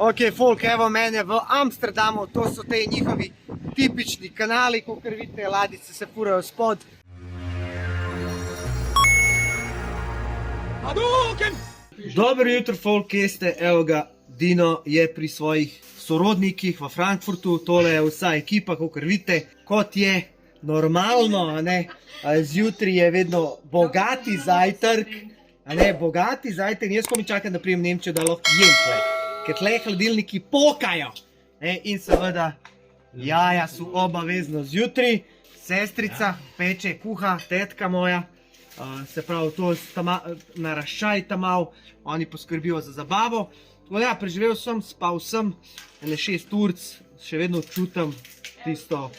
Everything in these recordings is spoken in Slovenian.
Ok, folk, evo mene v Amsterdamu, to so te njihovi tipični kanali, kot vidite, ladice se furajo spod. Dobro jutro, folk, kje ste? Evo ga, Dino je pri svojih sorodnikih v Frankfurtu, tole je vsa ekipa, kot vidite, kot je normalno, a ne, zjutraj je vedno bogati zajtrk, a ne, bogati zajtrk, jaz ko mi čakam, da prijem v Nemčijo, da lahko jem tle, ker tle hladilniki pokajo, in seveda jaja so obavezno zjutraj, sestrica peče, kuha, tetka moja, se pravi, to naraščaj tam mal, oni poskrbijo za zabavo. Tako da ja, preživel sem, spal sem, 6 ur, še vedno čutim tisto,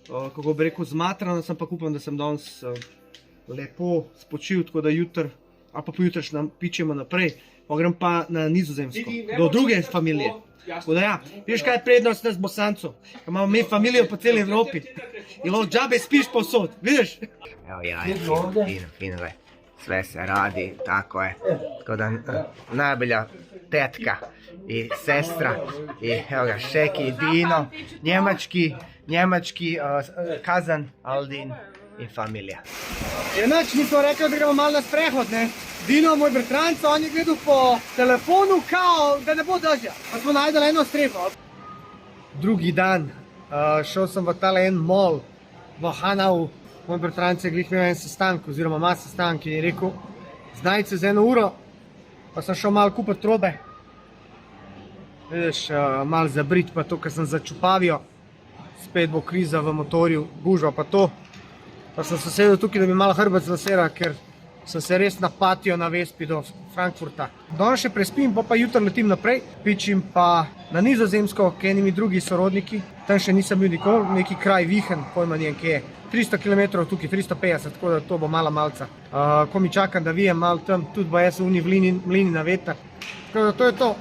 kako bi rekel, zmatrano, sem pa upam, da sem danes lepo spočil, tako da jutr, ali pa pojutrišnjem pičemo naprej, pa grem pa na Nizozemsko, do druge familije. Tako da ja, vidiš kaj je prednost nas Bosancov, ko imamo mi familijo po celi Evropi in lahko džabe spiš povsod, vidiš? Evo ja, fino, sve se radi, tako je, tako da najbolja tetka i sestra i evo ga Šeki i Dino, njemački kazan, Aldin i familija. Inač, mi smo rekli, da gremo malo na sprehod, ne? Dino, moj bratranca, on je gledal po telefonu, kao, da ne bo dežja. Pa smo najdeli eno streho. Drugi dan, šel sem v tale en mall v Hanau. Moj bratranca je glih imel en sestank, oziroma ima sestank in je rekel, znaj se z 1 uro, pa sem šel malo kupiti trobe. Vidiš, malo zabrit pa to, ker sem začupavijo. Spet bo kriza v motorju, gužva pa to. Pa sem se sedel tukaj, da bi malo hrbet zlasera, ker sem se res napatijo na Vespi do Frankfurta. Danes še prespim, pa jutr letim naprej. Pičim pa na Nizozemsko, k enimi drugi sorodniki. Tam še nisem bil nikoli, neki kraj Vihen, pojma nijem kje je. 300 km tukaj, 350, tako da to bo mala malca. Ko mi čakam, da vijem malo tam, tudi bo jaz v mlini na veter. Tako da to je to,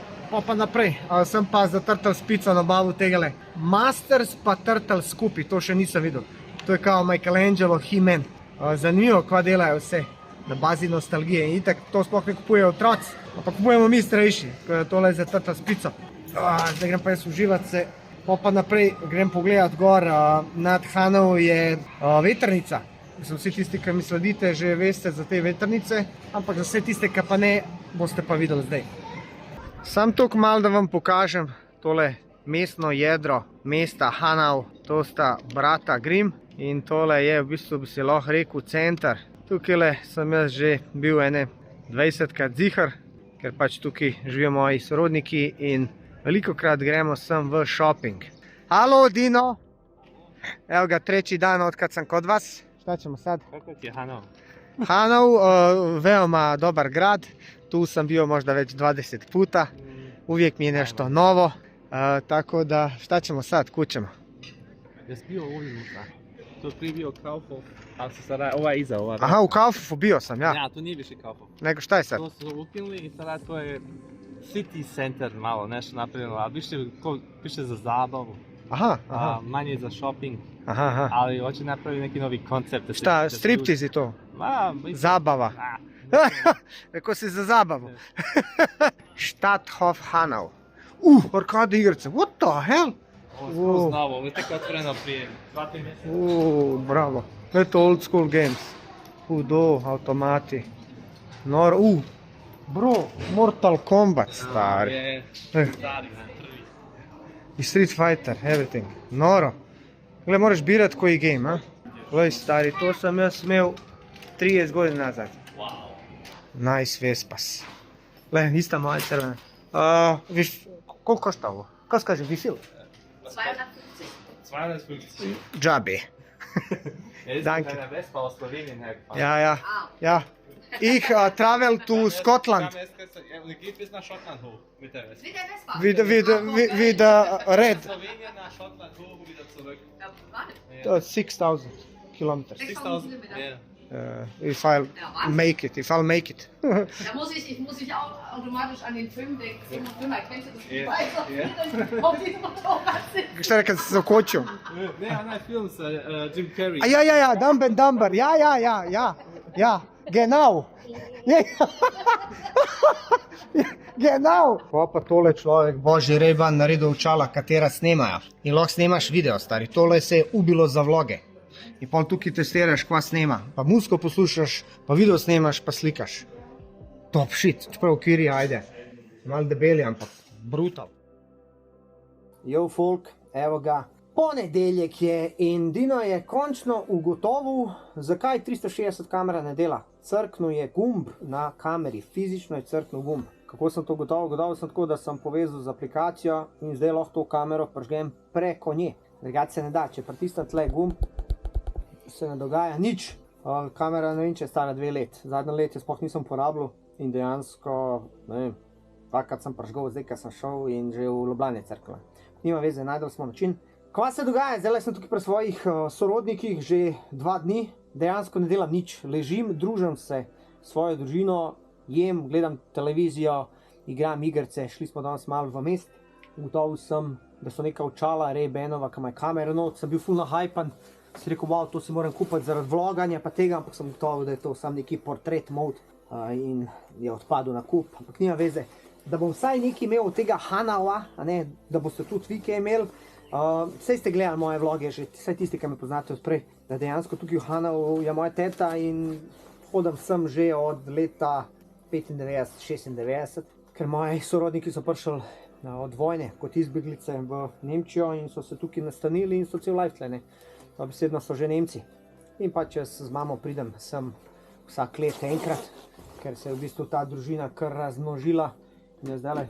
pa naprej. Sem pa za Turtle Spico nabavil tegale Masters pa Turtle skupaj, to še nisem videl. To je kao Michelangelo, He-Man. Zanimivo, kva delajo vse na bazi nostalgije. In itak to sploh ne kupujejo otroci, pa kupujemo mi starejši, tole je za Turtle Spico. Zdaj grem pa jaz uživat se. Pa naprej grem pogledat gor, nad Hanau je vetrnica. Vsi tisti, ki mi sledite, že veste za te vetrnice, ampak za vse tiste, ki pa ne, boste pa videli zdaj. Sam toliko malo, da vam pokažem tole mestno jedro mesta Hanau. To sta brata Grimm in tole je v bistvu, bi si lahko rekel, center. Tukaj sem jaz že bil 20krat zihar, ker pač tukaj živijo moji sorodniki in velikokrat gremo sem v shopping. Halo, Dino! Evo ga, 3. dan, odkad sem kod vas. Šta ćemo sad? Kako ti je Hanau? Hanau, veoma dobar grad. Tu sam bio možda već 20 puta. Uvijek mi je nešto novo. Tako da, šta ćemo sad? Kud ćemo? Jesi bio unutra? To je prije bio Kaufhof, ali se sada, ova je iza, ova. Aha, u Kaufhofu bio sam, ja. Ja, to nije više Kaufhof. Nego šta je sad? To su ukinuli i sada to je city center malo nešto napravljeno, ali više za zabavu. Aha. Manje za shopping, Aha. ali hoće napraviti neki novi koncept. Šta, striptiz i to? Zabava. Rekao si za zabavu. Stadthof Hanau. Arkade igrice, what the hell? Ovo je novo, ovo je tek otvoreno prije 2-3 mjeseca. Bravo. Eto old school games. Automati. Bro, Mortal Kombat, stari. Stari, prvi. I Street Fighter, everything. Noro. Gle, moraš birat koji game, a? Gle, stari, to sam jaz imel 30 godina nazad. Wow. Nice Vespas. Gle, ista moja crvena. Koliko košta ovo? Kako se kaže, wie viel? 250. Džabe. Danke. Deine Vespa aus Slowenien hergefahren. Ja. Ich travel to Scotland. Und geht bis nach Schottland hoch mit der Vespa. With red. Slowenien nach Schottland hoch und wieder zurück. 6,000 kilometers. 6.000? Ja. If I'll make it. Da muss ich auch automatisch an den Film denken. Film, kennst du das? Ja. Auf diesem Motorrad sind. Šta rekao se zakočio? Ne, onaj film sa Jim Carrey. Ja, Dumb and Dumber. Ja. Genau. Genau. Pa tole človek, božji Ray-Ban naredil očala, katera snemajo. In lahko snemaš video, stari. Tole se je ubilo za vloge. In pa tukaj testiraš, kva snema. Pa muziko poslušaš, pa video snemaš, pa slikaš. Top shit. Čeprav okviri, ajde. Mal debeli, ampak brutal. Yo, folk, evo ga. Ponedeljek je in Dino je končno ugotovil, zakaj 360 kamera ne dela. Crknil je gumb na kameri, fizično je crknil gumb. Kako sem to ugotovil? Ugotovil sem tako, da sem povezal z aplikacijo in zdaj lahko to kamero prižgem preko nje. Drugače se ne da, če pritisnem tle gumb, se ne dogaja nič. Kamera ne vem, če je stara 2 let. Zadnje let je sploh nisem uporabljal in dejansko, ne vem, takrat sem prižgal, zdaj kad sem šel in že v Ljubljani crkla. Nima veze, najdel smo način. Kva se dogaja? Zdaj sem tukaj pri svojih sorodnikih že 2 dni. Dejansko ne delam nič. Ležim, družim se s svojo družino, jem, gledam televizijo, igram igrice. Šli smo danes malo v mest. Ugotovil sem, da so neka očala Ray-Banova, ki ima kamero not. Sem bil full nahajpan. Si rekel, wow, to si moram kupiti zaradi vloganja pa tega, ampak sem ugotovil, da je to sam neki portret mode in je odpadel na kup. Ampak nima veze, da bom vsaj nekaj imel od tega Hanaua, da boste tudi vi kaj imeli. Saj ste gledali moje vloge, že vsaj tisti, ki me poznate odprej, da dejansko tukaj v Hanau je moja teta in hodim sem že od leta 95-96, ker moji sorodniki so prišli od vojne kot izbeglice v Nemčijo in so se tukaj nastanili in so cel life tle, dobesedno so že Nemci. In pa če z mamo pridem sem vsak let enkrat, ker se je v bistvu ta družina kar razmnožila in je zdaj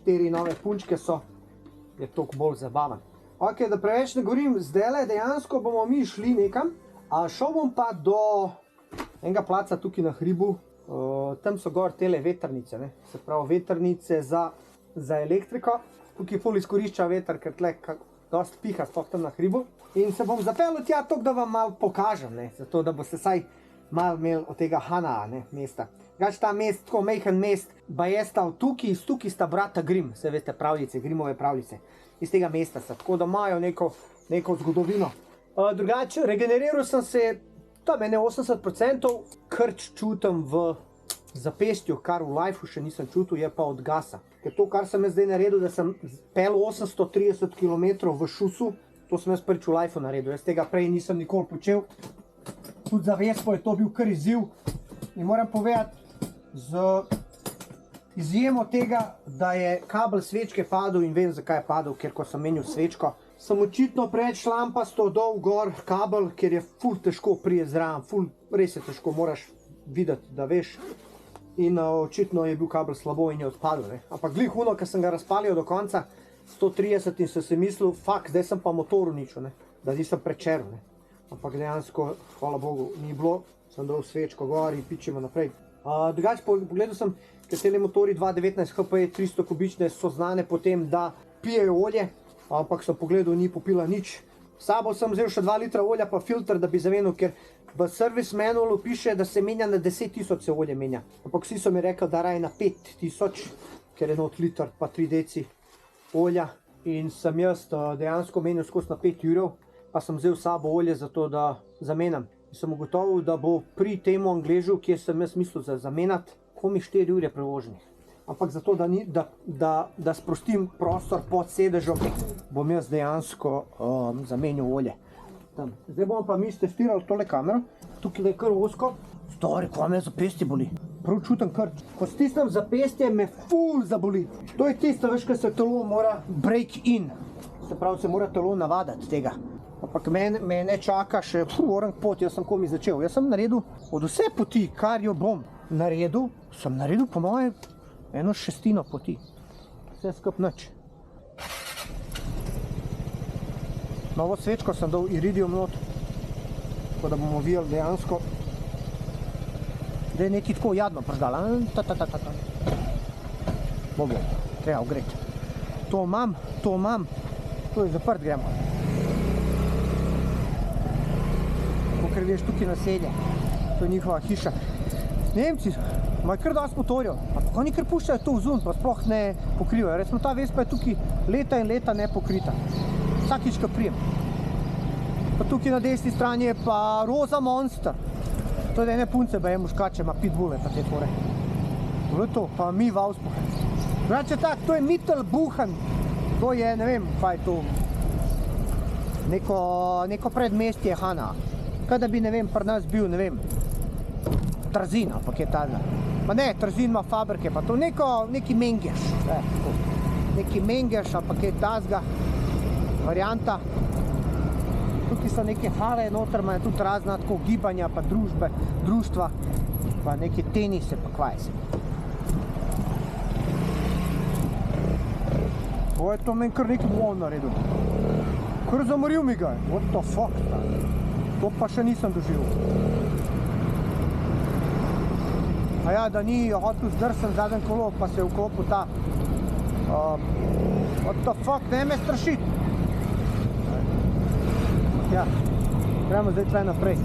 4 nove punčke so, je toliko bolj zabaven. Ok, da preveč ne govorim, zdajle dejansko bomo mi šli nekam, šel bom pa do enega placa tukaj na hribu, tam so gor tele vetrnice, se pravi vetrnice za elektriko, tukaj ful izkorišča veter, ker tle dosti piha sploh tam na hribu in se bom zapeljal tja toliko, da vam malo pokažem, zato da boste saj malo imeli od tega Hanaa mesta. Gač ta mest, tako majhen mest, baje sta tukaj sta brata Grimm, se veste pravljice, Grimmove pravljice. Iz tega mesta so, tako da imajo neko zgodovino. Drugače, regeneriral sem se, tam je 80%, krč čutim v zapestju, kar v lifeu še nisem čutil, je pa od gasa. Ker to, kar sem jaz zdaj naredil, da sem pel 830 km v šusu, to sem jaz prvič v lifeu naredil. Jaz tega prej nisem nikoli počel. Tudi za Vespo je to bil kar izziv. In moram povedati, z izjemo tega, da je kabel svečke padel in vem, zakaj je padel, ker ko sem menil svečko, sem očitno preveč šlampasto dol gor kabel, ker je ful težko prije zraven, res je težko, moraš videti, da veš. In očitno je bil kabel slabo in je odpadel. Ampak glih uno, ker sem ga razpalil do konca, 130 in sem si mislil, fakt, zdaj sem pa motor uničil, da nisem prečeril. Ampak dejansko, hvala Bogu, ni bilo, sem dal svečko gor in pičemo naprej. Drugače pogledal sem, ker tele motori 2.19 HPE 300 kubične so znane po tem, da pijejo olje, ampak sem pogledal, ni popila nič. S sabo sem vzel še 2 litra olja pa filter, da bi zamenil, ker v service manualu piše, da se menja na 10.000 se olje menja. Ampak vsi so mi rekli, da raje na 5.000, ker je not liter pa 3 deci olja. In sem jaz dejansko menil skozi na 5 urov, pa sem vzel s sabo olje za to, da zamenjam. In sem ugotovil, da bo pri temu Angležu, kjer sem jaz mislil za zamenjati, komi 4 ure prevoženih. Ampak zato, da sprostim prostor pod sedežom, bom jaz dejansko zamenil olje. Zdaj bomo pa mi testirali tole kamero. Tukaj je kar ozko. Stari, ko me zapestje boli. Prav čutim kar. Ko stisnem zapestje, me ful zaboli. To je tisto, veš, kaj se telo mora break in. Se pravi, se mora telo navadati tega. Ampak me ne čaka še orang pot, jaz sem komi začel. Jaz sem naredil od vse poti, kar jo bom naredil, sem naredil po moje 1/6 poti. Vse skup nič. Novo svečko sem dal iridium not, tako da bomo videli dejansko, da je nekaj tako jadno pržgala. Bogle, treba ogreti. To imam, to je zaprt, gremo. Ker veš, tukaj naselje, to je njihova hiša. Nemci imajo kar dosti motorjev, ampak oni kar puščajo to vzun, pa sploh ne pokrivajo. Recimo ta Vespa je tukaj leta in leta ne pokrita. Vsakič, ko prijem. Pa tukaj na desni strani je pa Rosa Monster. To je ene punce, ba je muškače, ima pitbulle pa te fore. To je to, pa mi v Auspuhe. Znači tak, to je Mittelbuchen. To je, ne vem, kaj je to. Neko predmestje Hana. Kaj da bi, ne vem, pri nas bil, ne vem, Trzin, pa kje tazna. Pa ne, Trzin ima fabrike, pa to neki Mengeš. Neki Mengeš, pa kje tazga. Varianta. Tukaj so neke hale noter, ima tudi razna tako gibanja, pa društva, pa neke tenise, pa kvaj se. Ovo je to meni kar neki bon naredil. Kar zamoril mi ga je. What the fuck? To pa še nisem doživel. A ja, da ni hotel zdrsen zadnji kolo, pa se je vklopil ta. What the fuck, ne me strašit. Ja, gremo zdaj tle naprej.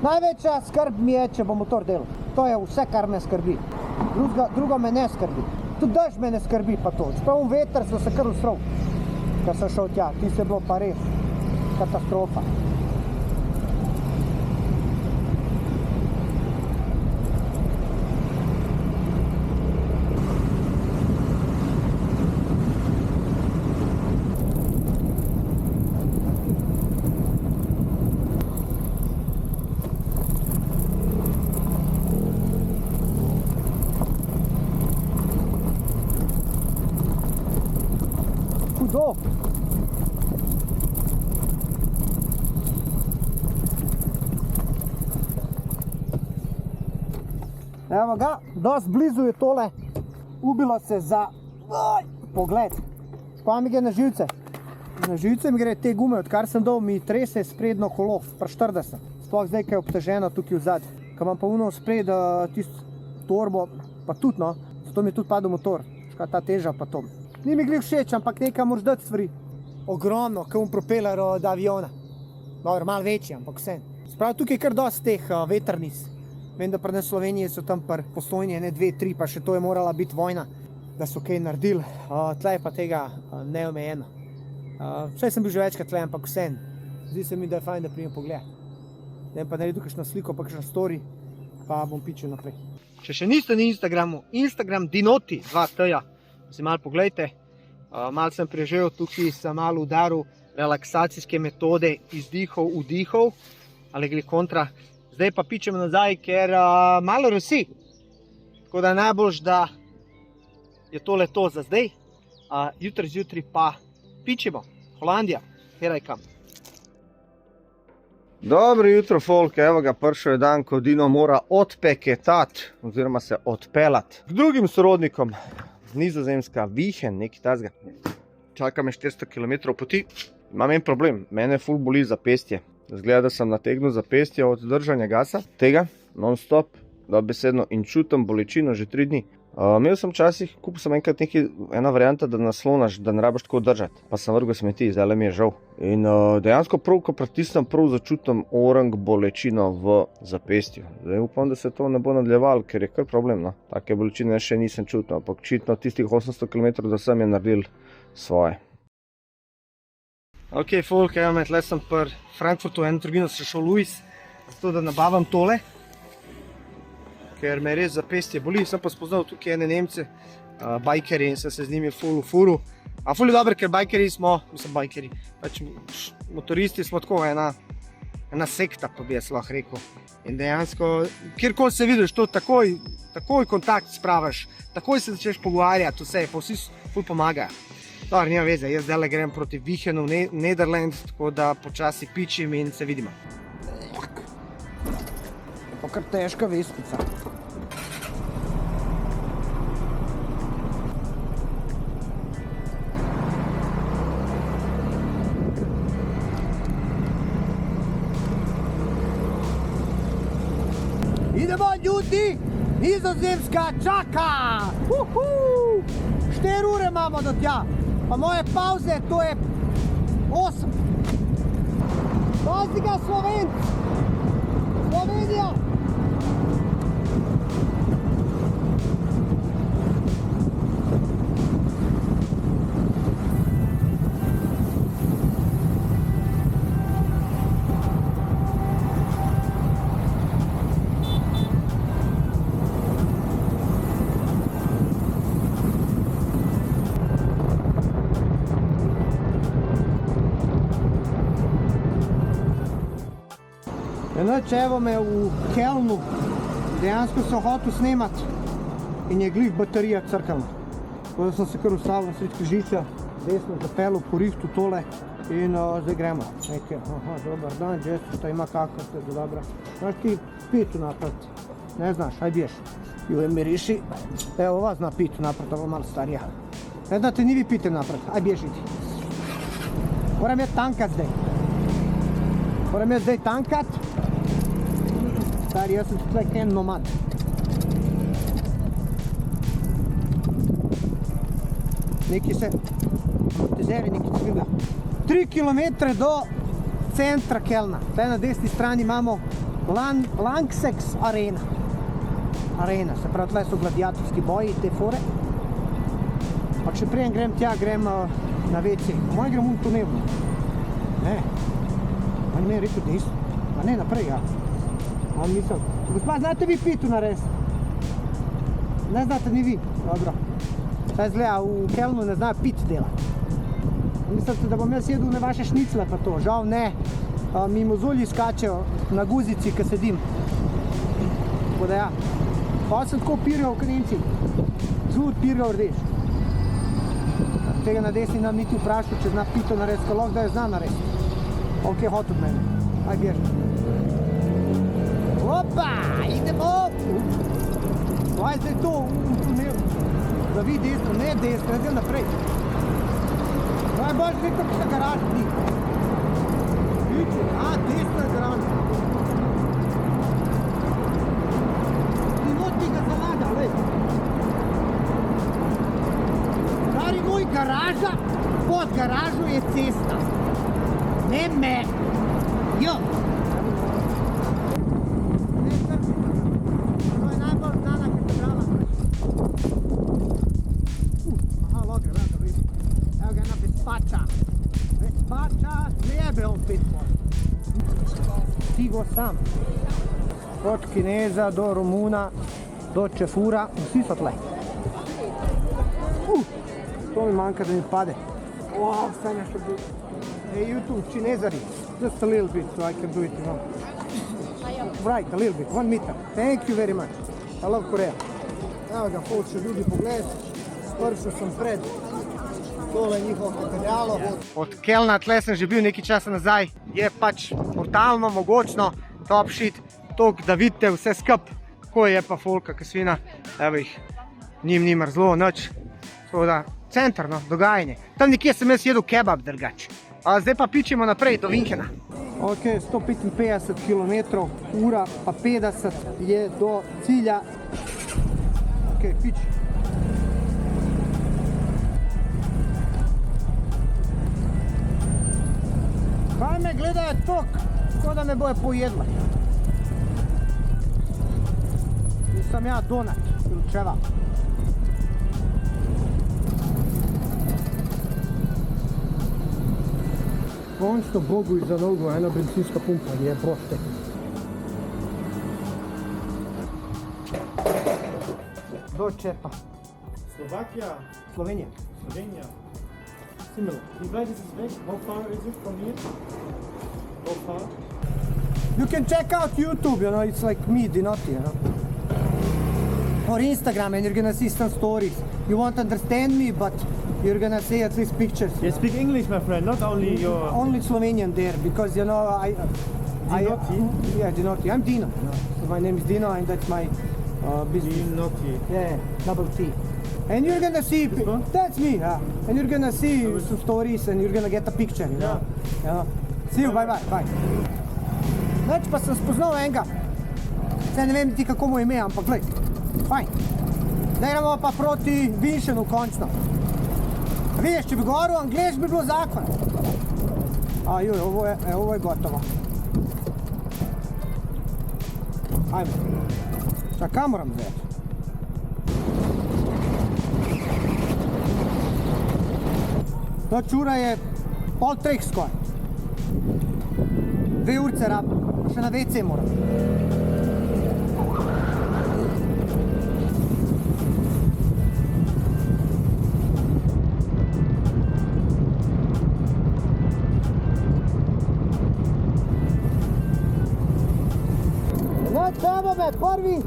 Največja skrb mi je, če bo motor delal. To je vse, kar me skrbi. Drugo me ne skrbi. Tudi dež me ne skrbi pa to. Čeprav veter so se kar usrl, ko sem šel tja. Ti se je bilo pa res katastrofa. Hudo. Evo ga, dosti blizu je tole. Ubilo se za pogled. Pa mi gre na živce. Na živce mi gre te gume, odkar sem dal, mi trese sprednjo kolo, pri 40. Sploh zdaj, ko je obteženo tukaj vzad. Ko imam pa uno spred tisto torbo, pa tudi no, zato mi je tudi padel motor. Škaj ta teža pa to. Ni mi glih všeč, ampak nekaj moraš dati stvari. Ogromno, kot propeler od aviona. Dobro, malo večji, ampak vse. Sprav, tukaj je kar dosti teh vetrnic. Vem, da pri nas v Sloveniji so tam pri Postojni, 2, 3, pa še to je morala biti vojna, da so kaj naredili. Tle je pa tega neomejeno. Vse sem bil že večkrat tle, ampak vse. Zdi se mi, da je fajn, da prijem pogled. Ne pa naredil kakšno sliko, pa kakšno story, pa bom pičil naprej. Če še niste na Instagramu, Instagram Dinoti 2T-ja. Si malo pogledajte, malo sem preživel, tukaj sem malo udaril relaksacijske metode izdihov, vdihov, ali glih kontra. Zdaj pa pičem nazaj, ker malo rosi. Tako da najboljš, da je tole to za zdaj. Jutri zjutraj pa pičemo. Holandija, here I come. Dobro jutro, folk, evo ga, prišel je dan, ko Dino mora odpeketati, oziroma se odpeljati k drugim sorodnikom. Nizozemska, Vihen, nekaj tazga. Čaka me 400 km poti. Imam en problem, mene ful boli zapestje. Zgleda, da sem nategnil zapestje od držanja gasa, tega, non-stop, dobesedno in čutim bolečino že 3 dni. Imel sem včasih, kupil sem enkrat ena varianta, da naslonaš, da ne rabiš tako držati. Pa sem vrgel smeti, zdaj mi je žal. In dejansko prav, ko pritisnem, prav začutim orang bolečino v zapestju. Zdaj upam, da se to ne bo nadaljevalo, ker je kar problem, no. Take bolečine še nisem čutil, ampak očitno tistih 800 km, da sem je naredil svoje. Ok, folk, evo me, tle sem pri Frankfurtu, eno trgovino se šel Luis, zato da nabavim tole. Ker me res zapestje boli, sem pa spoznal tukaj ene Nemce, bajkeri in sem se z njimi ful v furu. A ful je dobro, ker bajkeri smo, pač motoristi smo tako ena sekta, pa bi jaz lahko rekel. In dejansko, kjerkoli se vidiš, to takoj kontakt spravaš, takoj se začneš pogovarjati, vse, pa vsi ful pomagajo. Dobro, nima veze, jaz zdaj grem proti Vihenu v Nederland, tako da počasi pičim in se vidimo. Pa kar težka vespica. Idemo ljudi, Nizozemska čaka! 4 ure imamo do tja, pa moje pauze to je 8. Pazi ga Slovenci! Slovenija! Enoč, evo me v Kelnu, dejansko sem hotel snemat in je glih baterija crkala. Tako da sem se kar ustavil na sred križišča, desno zapeljal po rihtu tole in zdaj gremo. Nekaj, dobar dan, Jester, šta ima kako, sve je dobro. Znaš ti pitu napraviti? Ne znaš, aj biješ. Joj miriši, evo ova zna pitu napraviti, ovo malo starija. Ne znate ni vi pitu napraviti, aj bježiti. Moram je tankat zdaj. Moram je zdaj tankat. Stari, jaz sem tukaj en nomad. Neki se, tezeri, neki cvilja. 3 km do centra Kelna. Tukaj na desni strani imamo Lanxess Arena. Arena, se pravi, tukaj so gladiatorski boji, te fore. Pa če prijem grem tja, grem na WC. Moj grem v tunelu. Ne. On mi je rekel, da nisem. A ne, naprej, ja. On misel, gospa, znate vi pitu narediti? Ne znate ni vi? Dobro. Saj zgleda, v Kelnu ne znajo pit delati. Mislite, da bom jaz jedel na vaše šnicle pa to? Žal ne. Mi mozolji skačejo na guzici, ko sedim. Tako da ja. Pa sem tako pirgal v Nemci. Zelo pirgal rdeč. Tega na desni nam niti vprašal, če zna pito narediti, ko lahko da je zna narediti. Ok, hotel od mene. Aj bjež. Opa, idemo! Aj zdaj to v tunelu. Da vi desno, ne desno, jaz grem naprej. Najbolj nekaj, ki se garaž ni. Vidite, desno je garaž. Ni not mi ga zalaga, lej. Stari moj, garaža, pod garažo je cesta. Ne me. Jo. Ne trpite. To je najbolj znana katedrala. Aha, loga, da vidim. Evo ga ena Vespača. Vespača, zlebe on 5 mora. Stigo sam. Od Kineza do Romuna, do Čefura, vsi so tle. To mi manjka, da mi pade. Wow, saj nešto bi. Hey YouTube, Chinezari, just a little bit so I can do it, you know. Right, a little bit, 1 meter. Thank you very much. I love Korea. Evo ga, hoče ljudi pogled. Pršel sem pred. Tole je njihovo katedralo. Od Kelna, tle sem že bil nekaj časa nazaj. Je pač brutalno, mogočno, top shit. Tok, da vidite vse skup, ko je pa folka, ki svina. Evo jih, njim ni mrzlo, nič. Tako da, center, no, dogajanje. Tam nekje sem jaz jedel kebab drugače. Zdaj pa pičimo naprej do Vinhena. Ok, 155 km, ura pa 50 je do cilja. Ok, pič. Kaj me gledajo tok, ko da me boje pojedla. Nisam ja donat, ilčeva. Končno Bogu iza nogu, ena benzinska pumpa, je proste. Do čepa. Slovakia, Slovenija. Slovenia. Similar. Wie weit ist es weg? How far is it from here? How far? You can check out YouTube, you know, it's like me, Dinotti, you know. Or Instagram, and you're gonna see some stories. You won't understand me, but you're gonna see at least pictures. You speak English, my friend, not only your... Only Slovenian there, because, you know, Dinotti? Yeah, Dinotti. I'm Dino. You know. So my name is Dino, and that's my business. Dinotti. Yeah, double T. And you're gonna see, one? that's me, yeah. And you're gonna see some stories, and you're gonna get a picture, you know. Yeah. See you, bye. Več pa sem spoznal enega. Saj ne vem ti kako mu ime, ampak glej, fajn. Zdaj gremo pa proti Vinhenu končno. Vidiš, če bi govoril angleš, bi bilo zakon. Joj, ovo je gotovo. Ajmo. Čakaj, moram zdaj. Noč ura je 2:30 skoraj. 2 urce rabim, pa še na WC moram. Evo me, prvi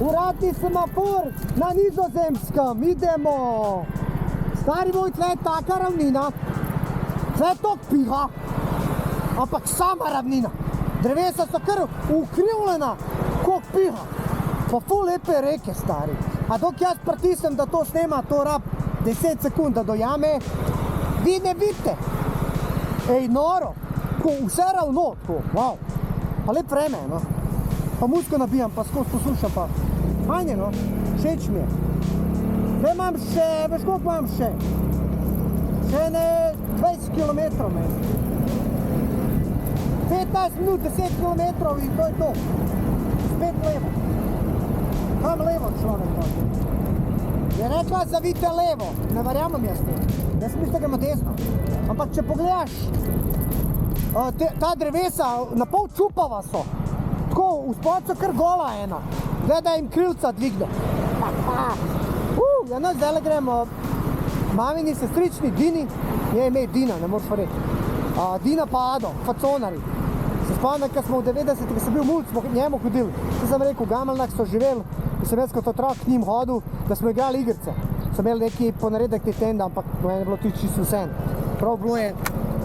uradni semafor na Nizozemskem, idemo. Stari moj, tle je taka ravnina, tle tok piha, ampak sama ravnina. Drevesa so kar ukrivljena, koliko piha. Pa ful lepe reke, stari. A dok jaz pritisnem, da to snema, to rab 10 sekund, da dojame, vi ne vidite. Ej, noro, ko vse ravno, tako, wow. Pa lep vreme, no. Pa muziko nabijam, pa skozi poslušam, pa fajn je, no, všeč mi je. Zdaj imam še, veš koliko imam še? Še ne 20 kilometrov, me. 15 minut, 10 kilometrov in to je to. Spet levo. Kam levo, človek, no? Je rekla, zavite levo, ne verjamem jaz te. Jaz mislim, da gremo desno. Ampak če pogledaš, ta drevesa na pol čupava so. Tako, vzpod so kar gola ena. Gleda jim krilca dvigne. Ja, no, zdaj gremo mamini sestrični Dini, je ime Dina, ne moraš verjeti. Dina pa Ado, faconari. Se spomnim, ko smo v 90-ih, ko sem bil mulj, smo njemu hodili. Ko sem rekel, v Gameljnah so živeli, in sem jaz kot otrok k njim hodil, da smo igrali igrice. Sem imel neki ponaredek Nintendo, ampak meni je bilo tudi čisto vseeno. Prav bilo je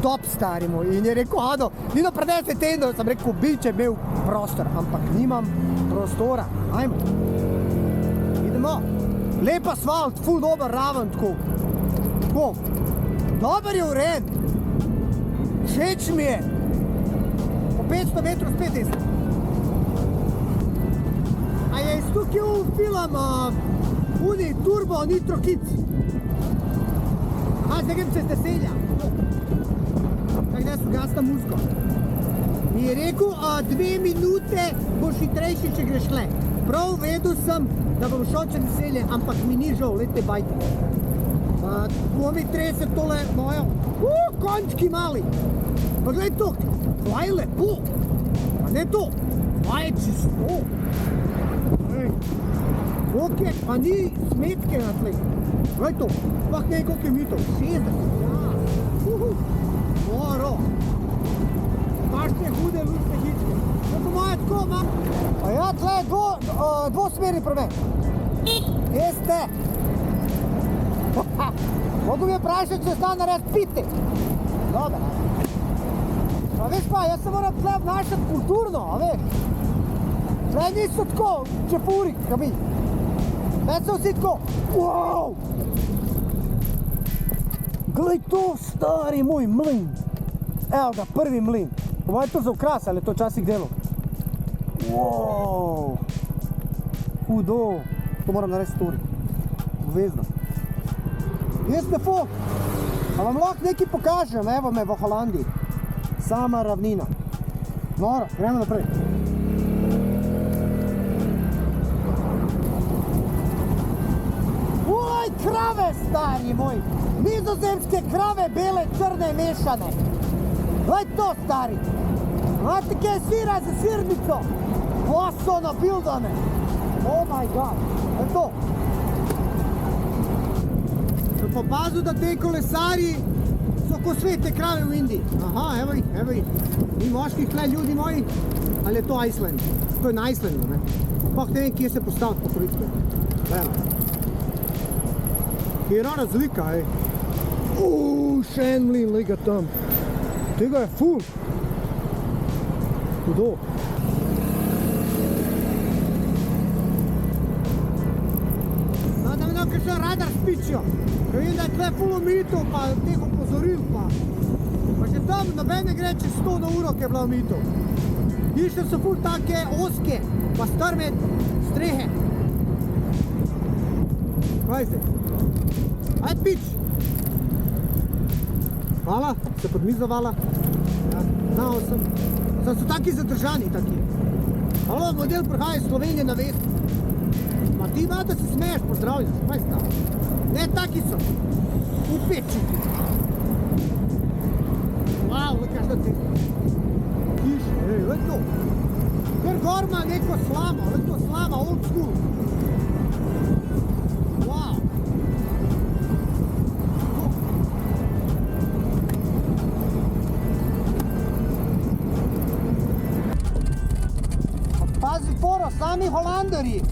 top, stari moj. In je rekel, Ado, Dino prenesi Nintendo. Sem rekel, bil, če imel prostor, ampak nimam prostora. Ajmo. Idemo. Lep asfalt, ful dober, raven, tako. Tako. Dober je ured. Všeč mi je. Po 500 metrov spet desno. A je iz tukaj v film Uni Turbo Nitro Kids. Zdaj grem čez Deselja. Tako da so gasna muziko. Mi je rekel, 2 minute boš hitrejši, če greš le. Prav vedel sem, da bom šel čez Deselje, ampak mi ni žal, lete bajte. Ko mi trese tole mojo, končki mali. Pa gledaj to, tla je lepo. Pa ne to, tla je čisto. Ok, pa ni smetke na tle. Gledaj to, pa ne koliko je mitov, 60. Moro. Bašte hude lučne hitke. To po moje tako imam. A ja, tle je dvosmerni promet. Jeste. Mogu mi je vprašati, če zna narediti pite. Dobar. A veš pa, jaz se moram tle obnašati kulturno, a veš. Tle niso tako čepuri, ka mi. Već so vsi tako, wow. Glej to, stari moj mlin. Evo ga, prvi mlin. Ovo je to za ukras, ali je to časih delo. Wow. Hudo. To moram narediti story. Obvezno. Jeste fok. A vam lahko nekaj pokažem, evo me v Holandiji. Sama ravnina. Noro, gremo naprej. Oj, krave, stari moj. Nizozemske krave, bele, crne, mešane. Glej to, stari. Znate kaj je sira za sirnico? Voso nabildane. Oh my god. Glej to. Sem popazil, da te kolesari so ko svete krave v Indiji. Aha, evo jih. Ni moških tle, ljudi moji. Ali je to Iceland? To je na Islandu, ne? Pa ne vem, kje se postaviti po koritku. Gledam. Kje je razlika, ej. Še en mlin, glej ga tam. Tega je ful. Hudo. Da mi nekaj še radar spičijo. Ker vidim, da je tle ful omitev, pa teh opozoril, pa še tam noben ne gre čez 100 na uro, ki je bila omitev. Hiše so ful take oske, pa strme strehe. Kaj se? Ajde, pič! Hvala, se podmizovala. Ja, znao sem. Zdaj so taki zadržani, taki. Hvala, model prihaja iz Slovenije na vest. Ma ti ima, da se smeješ, pozdravljaš, kaj stav? Ne, taki so. Upečiti. Wow, le každa cesta. Hiše, le to. Ker gor ima neko slamo, le to slama, old school. Wow. Pazi Poro, sami Holanderi.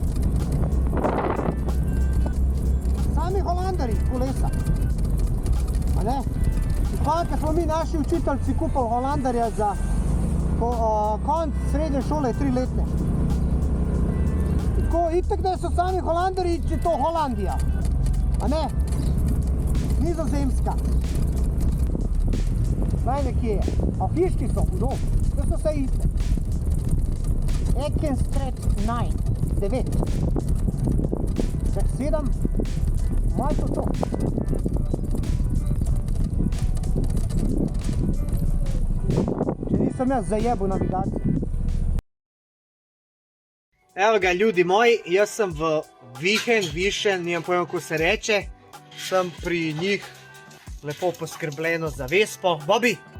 Sami Holanderi kolesa. A ne? I pa kad smo mi naši učiteljci kupali Holanderja za konc srednje šole 3-letne. Ko itak da su sami Holanderi, će to Holandija. A ne? Nizozemska. Znaj nekje je. A hiški so, hudo. To so vse iste. Ekenstret 9. 7. Malo to. Če nisem jaz zajebal navigacijo. Evo ga ljudi moji, jaz sem v Višen, nimam pojma kako se reče. Sem pri njih lepo poskrbljeno za Vespo.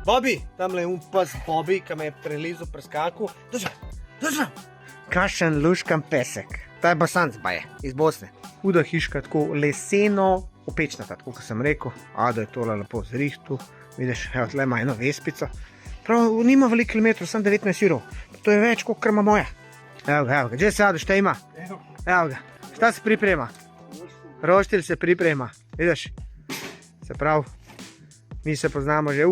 Bobby, tamle je pes Bobby, ki me je prelizal preskaku. Dođa! Kašen luškan pesek. Ta je Bosanc baje, iz Bosne. Huda hiška, tako leseno, opečnata, tako kot sem rekel. Ado je tole lepo zrihtu. Vidiš, evo tle ima eno Vespico. Prav, nima veliko kilometrov, sem 19 urov. To je več, kot ima moja. Evo ga, gdje se Ado, šta ima? Evo ga, šta se priprema? Roštilj se priprema, vidiš? Se pravi, mi se poznamo že,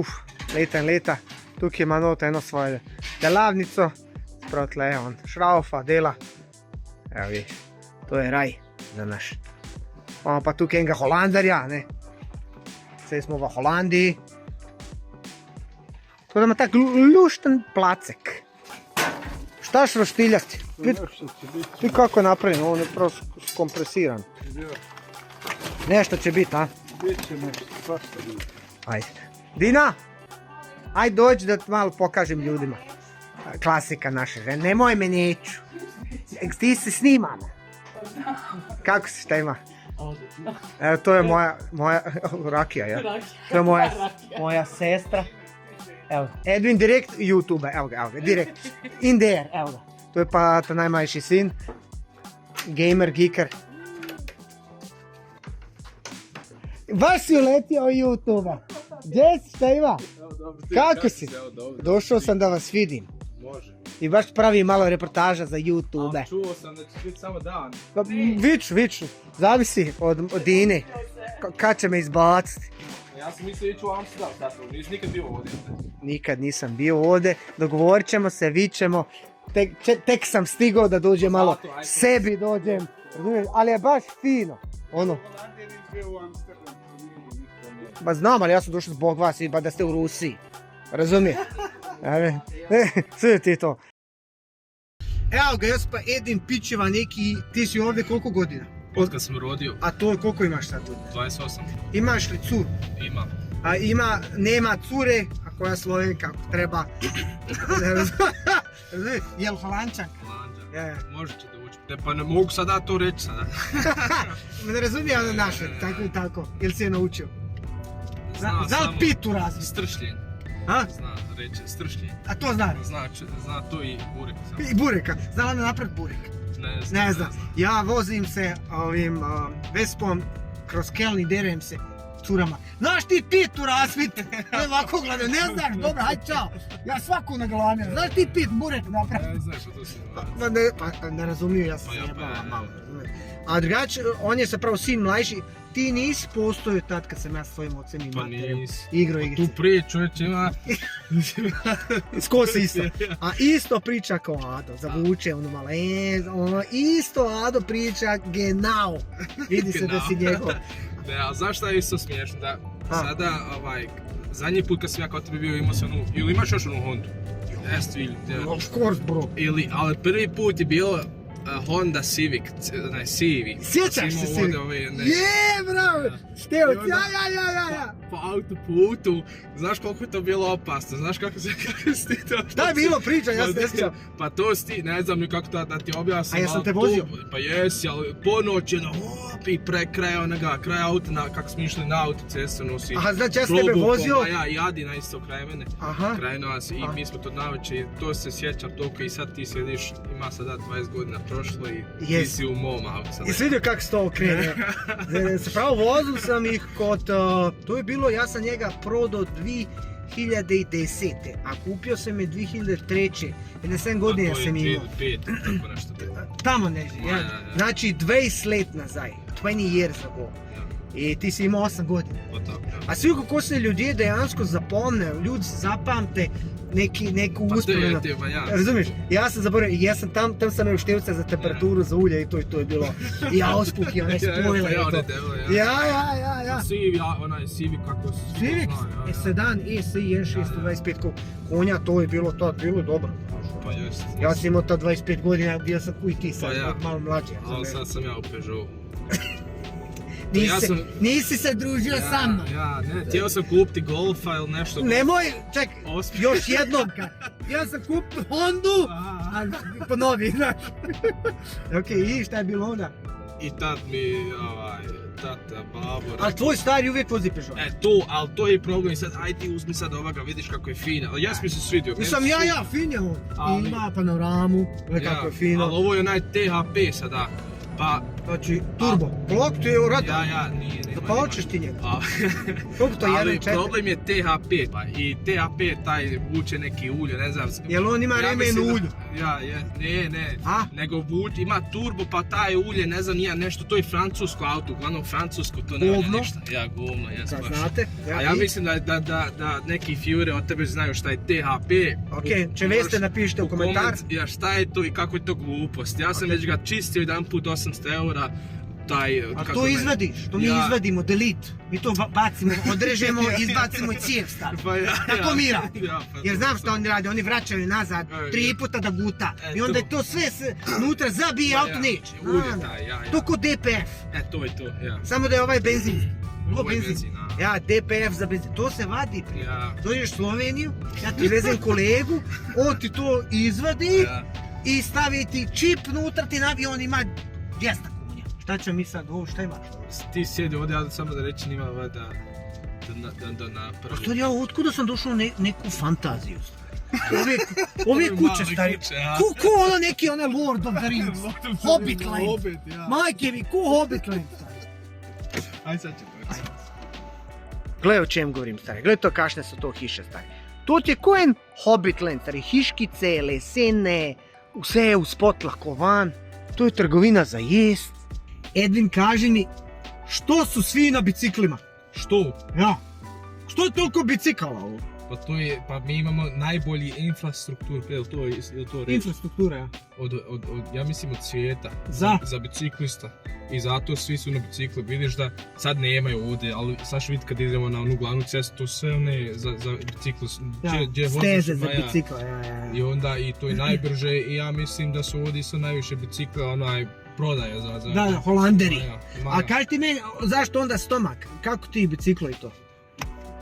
leta in leta. Tukaj ima nota eno svojo delavnico. Prav tle je on šraufa, dela. Evo vidiš, to je raj za naš. Imamo pa tukaj enega Holanderja, ne? Saj smo v Holandiji. Tako da ima tak lušten placek. Šta ćeš roštiljati? Vidi kako je napravljen, on je prav skompresiran. Nešto će biti, a? Biće nešto, svašta biti. Ajde. Dina, ajde dođi da ti malo pokažem ljudima. Klasika naša žena, nemoj me neću. Ti se snimamo. Kako si, šta ima? Evo, to je moja rakija, ja? To je moja sestra. Evo, Edwin direkt YouTube, evo ga, direkt. In there, evo ga. To je pa ta najmlajši sin. Gamer, geeker. Baš si uletio u YouTube. Gdje si, šta ima? Kako si? Došao sam da vas vidim. Može. I baš pravi malo reportaža za YouTube. Ali čuo sam da će biti samo dan. Pa, viču. Zavisi od Dine. Kad će me izbaciti. Ja sam mislio ići u Amsterdam, tako, nisi nikad bio ovdje. Nikad nisam bio ovdje. Dogovorit ćemo se, vićemo. Tek sam stigao da dođem malo sebi dođem. Ali je baš fino. Ono. Ba znam, ali ja sam došao zbog vas i ba da ste u Rusiji. Razumije? Sve ti to. Evo ga, jaz pa Edin Pičeva neki, ti si ovdje koliko godina? Od kad sam rodio. A to koliko imaš sad tu? 28. Imaš li cur? Imam. A nema cure, a koja Slovenka ako treba. Jel Holandčanka? Holandžan. Može će da ući. Pa ne mogu sada to reći sada. Ne razumijem ono naše, tako i tako. Jel si je naučio? Zna li pitu razliku? Stršljen. A? Zna reći stršljen. A to zna? Zna to i burek. I bureka. Zna li me napred burek? Ne znam. Ja vozim se ovim Vespom kroz Kelni, derem se curama. Znaš ti pitu rasvit? Ovako gledam, ne znaš, dobro, hajde čao. Ja svaku naglavim. Znaš ti pit burek napraviti? Ne znaš, a to si Pa ne razumiju, ja sam sjebala malo. A drugače, on je zapravo sin mlajši. Ti nisi postojao tad kad sam ja s tvojim ocem i materijom igrao igrice. Tu priču već ima. Skoro se isto. A isto priča kao Ado, zavuče ono malo, isto Ado priča genau. Vidi se da si njegov. Ne, ali znaš šta je isto smiješno, da sada, zadnji put kad sam ja kao tebi bio imao sam onu, ili imaš još onu Hondu? Of course bro. Ali prvi put je bilo Honda Civic, Sjećaš se Civic? Je bravo, Stevac, ja. Po autoputu, znaš koliko je to bilo opasno, znaš kako si to... Šta je bilo priča, ja se ne sjećam. Pa to si ti, ne znam ni kako da ti objasnim. A jesam te vozio? Pa jesi, ali po noći je i kraj auta, kako smo išli na autocestu, nosi... Aha, znači ja sam tebe vozio? Ja i Adina isto kraj mene, kraj nas i mi smo to navečer i to se sjećam toliko i sad ti sjediš, ima sada 20 godina prošlo i ti si u mom autu sada. I si vidio kako se to okrenio. Se pravo vozio sam ih kod, to je bilo, ja sam njega prodao 2010. A kupio sam je 2003. I na 7 godina sam imao. To je 2005, tako nešto. Tamo neže, ja. Znači 20 let nazaj. 20 years ago. I ti si imao 8 godina. A svi kako se ljudi dejansko zapomne, ljudi zapamte neku uspomenu. Razumiješ? Ja sam zaboravio, ja sam tam sam imao števce za temperaturu, za ulje i to je bilo. I ja ospuk i onaj spoiler i to. Ja. Onaj Civic kako su. Civic, sedan ESI N625 konja, to je bilo dobro. Pa jest. Ja sam imao tad 25 godina, bio sam kuj ti sad, malo mlađi. Ali sad sam ja u Peugeot. Nisi se družio sa mnom. Ja, ne, htio sam kupiti Golfa ili nešto. Nemoj, čekaj, još jednom kad. Ja sam kupio Hondu, a ponovi, znaš. Ok, i šta je bilo onda? I tad mi, tata, babo... Ali tvoj stari uvijek vozi Peugeot. Ali to je problem i sad, aj ti uzmi sad ovoga, vidiš kako je fina. Ali ja sam mi se svidio. Nisam fin je on. Ima panoramu, kako je fino. Ali ovo je onaj THP sada. Pa... Znači, turbo. Blok ti je u ratu. Nije. Zapalčiš ti njega. Koliko to je 1.4? Ali problem je THP, pa i THP taj vuče neki ulje, ne znam. Jel on ima remen u ulju? Ne. Nego ima turbo, pa taj ulje, ne znam, nije nešto, to je francusko auto, uglavnom francusko, to ne valja ništa. Ja, govno, jes baš. Znate? A ja mislim da neki fjure od tebe znaju šta je THP. Ok, če veste napišite u komentar. Ja, šta je to i kako je to glupost. Ja sam već ga čistio jedan put 800 eura. A to izvadiš, to mi izvadimo, delete, mi to bacimo, odrežemo, izbacimo i cijev stavimo. Tako mi radi. Jer znam što oni rade, oni vraćaju nazad 3 puta da guta. I onda je to sve unutra zabije, auto neće. To ko DPF. To je to, ja. Samo da je ovaj benzin. Ovo je benzin. Ja, DPF za benzin, to se vadi prije. Dođeš u Sloveniju, ja ti vezem kolegu, on ti to izvadi i stavi ti čip unutra, ti nabi, on ima 200. Šta ćemo mi sad, šta imaš? Ti sjedi ovdje, ja samo da reći nima da napravi. Što ja, otkuda sam došao neku fantaziju, stvari? Ove kuće, stari. Ko ono neki, Lord of the Rings, Hobbitland. Majke mi, ko Hobbitland, stari. Aj sad ću to. Gledaj o čem govorim, stari, gledaj to kašne su to hiše, stari. To ti je ko en Hobbitland, stari, hiškice, lesene, vse je uspotlakovan. To je trgovina za jest. Edvin, kaži mi, što su svi na biciklima? Što? Ja. Što je toliko bicikala ovo? Pa mi imamo najbolji infrastrukturu, je li to reći? Infrastruktura, ja. Ja mislim od svijeta. Za biciklista. I zato svi su na biciklu. Vidiš da sad nemaju ovdje, ali sad ću vidjeti kad idemo na onu glavnu cestu, to sve one za biciklu. Steze za bicikla, ja. I onda i to je najbrže i ja mislim da su ovdje su najviše bicikla, prodaja za... Da, Holanderi. A kaži ti meni, zašto onda stomak? Kako ti biciklo i to?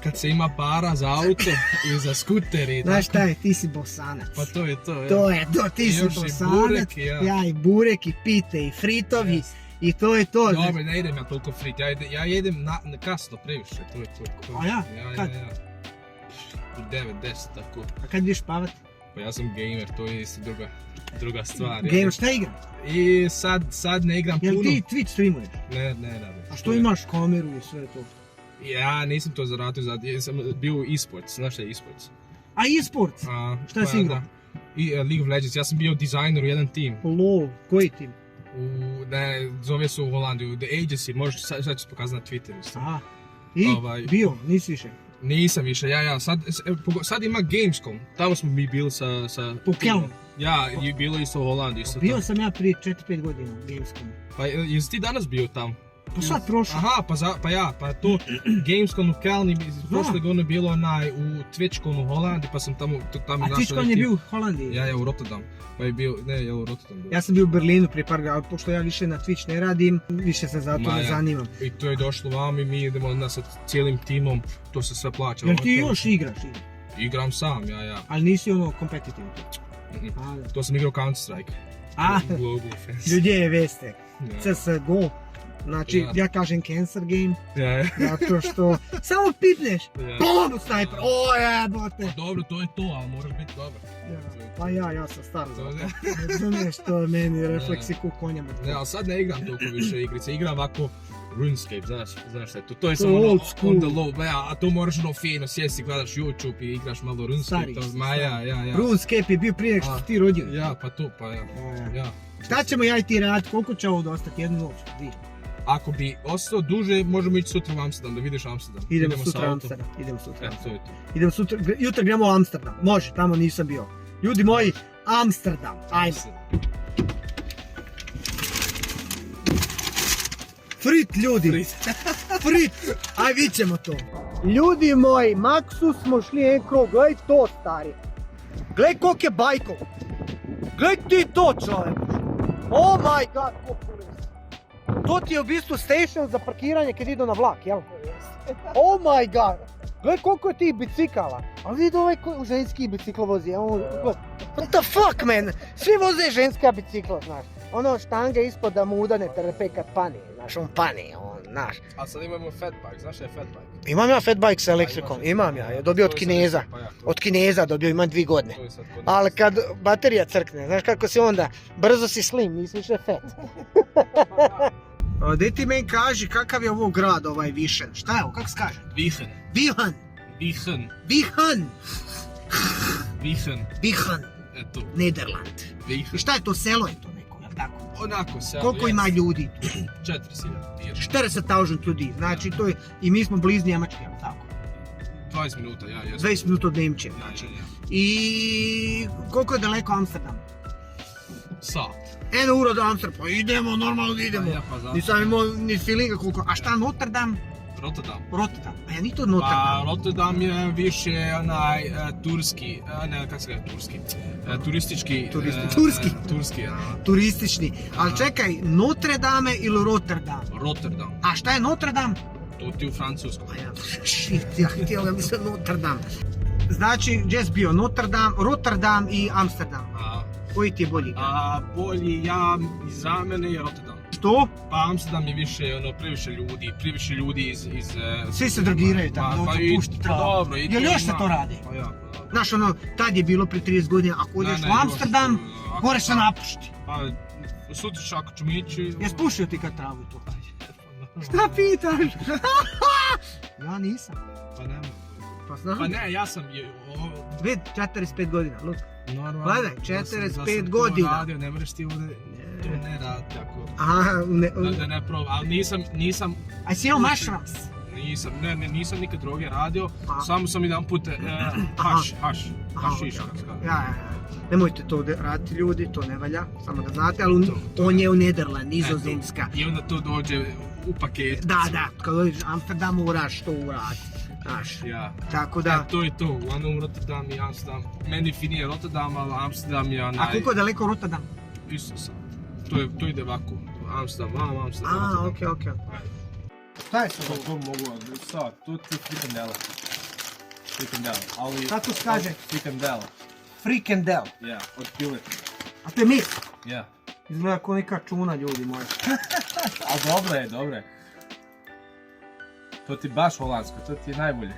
Kad se ima para za auto i za skuter i tako. Znaš šta je, ti si bosanac. Pa to je to, ja. To je to, ti si bosanac. Ja i burek i pite i fritovi. I to je to. Dobro, ne idem ja toliko frit, ja jedem kasno previše, to je to. A ja? Kad? U 9-10, tako. A kad ideš spavati? Pa ja sam gamer, to je isto druga stvar. Gamer, šta igram? I sad ne igram puno. Jel ti Twitch streamuješ? Ne radim. A što imaš kameru i sve to? Ja nisam to zaradio, ja sam bio u e-sports, znaš šta je e-sports? A e-sports? Šta si igrao? League of Legends, ja sam bio dizajner u jedan tim. LOL, koji tim? Zove se u Holandiju, The Agency, sad ću pokazati na Twitteru isto. Aha, i bio, nisi više? Nisam više, sad ima Gamescom, tamo smo mi bili sa... U Kelnu? Ja, i bilo isto u Holandiji. Bio sam ja prije 4-5 godina u Gamescomu. Pa jesi ti danas bio tamo? Pa sad prošlo. Aha, pa to Gamescom u Kelni, prošle godine bilo u TwitchCon u Holandiji, pa sam tamo A TwitchCon je bio u Holandiji? Ja, u Rotterdam. Pa je bio, u Rotterdam bio. Ja sam bio u Berlinu prije par godina, pošto ja više na Twitch ne radim, više se zato ne zanimam. I to je došlo vam i mi idemo sa cijelim timom, to se sve plaća. Jel ti još igraš? Igram sam, ja. Ali nisi kompetitivno? To sam igrao Counter-Strike. Global Offensive. Ljudi je veste. CSGO. Znači, ja kažem cancer game, zato što samo pipneš, BOOM sniper, jebote. Dobro, to je to, ali moraš biti dobar. Pa ja sam star za to, razumiješ to, meni refleksi ku konja. Ne, ali sad ne igram toliko više igrice, igram ovako RuneScape, znaš šta je to? To je samo ono old school. on the low, a to moraš ono fino sjesti, gledaš YouTube i igraš malo RuneScape, Stari to si, ja. RuneScape je bio prije nego što si ti rodio. Ja, pa to, ja. Šta ćemo ja i ti raditi? Koliko će ovo dostati? Jednu noć? Dvije? Ako bi ostao duže, možemo ići sutra u Amsterdam, da vidiš Amsterdam. Idemo sa sutra u autom. Amsterdam. Idemo sutra. E, to je to. Idemo sutra, jutra gremo u Amsterdam. Može, tamo nisam bio. Ljudi moji, Amsterdam. Ajde. Frit, ljudi. Frit. Aj, vidit ćemo to. Ljudi moji, Maksu smo šli jedan krug. Gledaj to, stari. Gledaj koliko je bajkov. Gledaj ti to, čovjek. Oh my god, koliko je. To ti je u bistvu station za parkiranje kad idu na vlak, jel? Oh my god. Gledaj koliko je tih bicikala. Ali vidi ovaj ženski bicikl vozi. What the fuck, man? Svi voze ženska bicikla, znaš. Ono štanga ispod da mu udane trpe kad pani, znaš, on pani, znaš. A sad imamo fatbike, znaš šta je fatbike? Imam ja fatbike sa elektrikom, imam ja, je dobio od Kineza. Od Kineza dobio, imam 2 godine. Ali kad baterija crkne, znaš kako si onda, brzo si slim, nisi više fat. Dej ti meni kaži kakav je ovo grad, ovaj Višen, šta je ovo, kako se kaže? Vichen. Vihan. Vichen. Vihan. Vichen. Vihan. Eto. Nederland. Vichen. I šta je to, selo je to neko, jel tako? Onako se. Koliko ima ljudi? 4000. 40.000 ljudi, znači to je, i mi smo blizu Njemačke, jel tako? 20 minuta, ja jesam. 20 minuta od Njemče, znači. I koliko je daleko Amsterdam? Sat. 1 uro do Amsterdam, pa idemo, normalno da idemo. Ja, pa zato. Nisam imao ni feelinga koliko, a šta Notre Dame? Rotterdam. Rotterdam, a ja ni to Notre Pa Dame. Rotterdam je više onaj turski, ne, kako se kaže turski? Turistički. Turski. Turski, ja. Turistični, ali čekaj, Notre Dame ili Rotterdam? Rotterdam. A šta je Notre Dame? To ti u Francuskoj. A ja, shit, ja htio ga mislim Notre Dame. Znači, gdje si bio? Notre Dame, Rotterdam i Amsterdam. Koji ti je bolji? Bolji ja, za mene je Rotterdam. Što? Pa Amsterdam je više, previše ljudi iz... Svi se drogiraju tamo, dođu pušti travu. Dobro, i Jel još se to radi? Pa ja. Znaš ono, tad je bilo prije 30 godina, ako odeš u Amsterdam, gore se napušti. Pa, sutra ako ćemo ići... Jes pušio ti kad travu to? Šta pitaš? Ja nisam. Pa nema. Pa znam. Pa ne, ja sam... Vid, 45 godina, look. Normalno. Gledaj, 45 godina. Radio, ne možeš ti ovdje to ne raditi tako. Aha, Da ne probam, ali nisam... I see no mushrooms. Nisam nikad droge radio, samo sam jedan put hašiš, kako se kaže. Ja. Nemojte to raditi ljudi, to ne valja, samo da znate, ali on je u Nederland, Nizozemska. I onda to dođe u paketu. Da, kad dođeš u Amsterdam moraš to uraditi. Znaš, tako da... To je to, uglavnom Rotterdam i Amsterdam. Meni finije Rotterdam, ali Amsterdam je onaj... A koliko je daleko Rotterdam? Isto sam. To ide ovako. Amsterdam, Rotterdam. Okej. Šta je to? To mogu, sad, to ti je frikandela. Ali... Šta to kaže? Frikandela. Frikandel. Ja, od pileta. A to je mis? Ja. Izgleda kao neka čuna, ljudi moji. A dobro je. To ti baš holandsko, to ti je najbolje.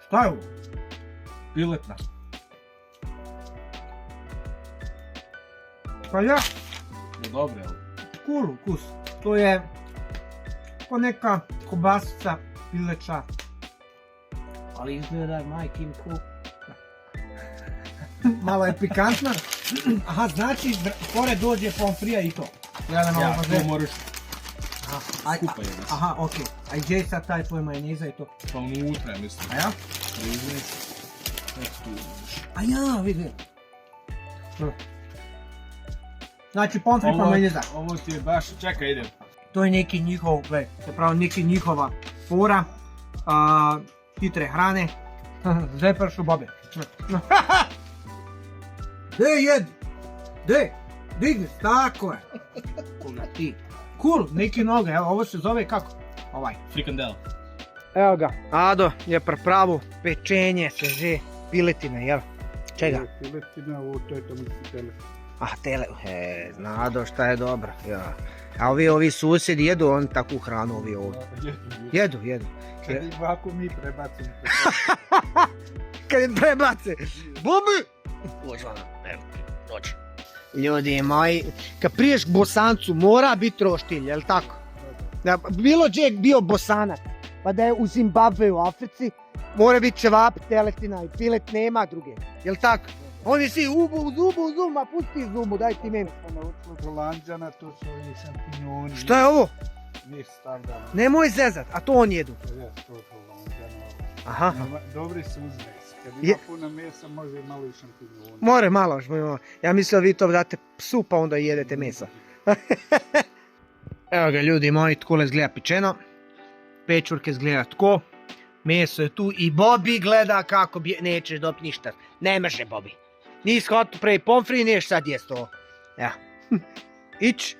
Šta je ovo? Piletna. Pa ja, Dobro je ovo. cool ukus. To je ko neka kobasica pileća. Ali izgleda majkin cool. Malo je pikantna. Aha, znači pored dođe pomfrija i to. Ja, to moraš skupa je. Aha, okej. A gdje je sad taj tvoj majoneza i to? Pa unutra je, mislim. A ja? Neću tu uđeš. A ja, vidim. Znači pomfri pa majoneza. Ovo ti je baš, čekaj idem. To je neki njihov, zapravo neki njihova fora hitre hrane. Zepršu babe. Digni, tako je. Cool, neki noge, evo ovo se zove kako? Ovaj. Frikandela. Evo ga, Ado je pripravil pečenje sveže piletine, jel? Čega? Piletina, ovo to je to misli tele. Tele, Ado šta je dobro, ja. A ovi susjedi jedu on takvu hranu ovi ovdje? Jedu. Kad ovako mi prebacimo. Kad im prebace, bubi! Užvano, evo, dođe. Ljudi moji, kad priješ k Bosancu mora biti roštilj, jel tako? Da, bilo gdje bio Bosanac, pa da je u Zimbabve u Africi, mora biti ćevap, teletina i filet, nema druge. Jel tako? Oni svi u zubu, a pusti zubu, daj ti meni. Smo naučili od Holanđana, to su ovi šampinjoni. Šta je ovo? Mi stavljamo. Nemoj zezat, a to on jedu. To je to od Holanđana. Aha. Dobri su uz mesa. Kad Je- ima puno mesa, može i malo i šampinjoni. More malo, ja mislim da vi to date psu pa onda jedete mesa. Evo ga ljudi moji, tkole izgleda pečeno. Pečurke izgleda tko. Meso je tu i Bobby gleda kako nećeš dobiti ništa. Ne može Bobby. Nisi hotu prej pomfri, neš sad jest ovo. Ja. Ić.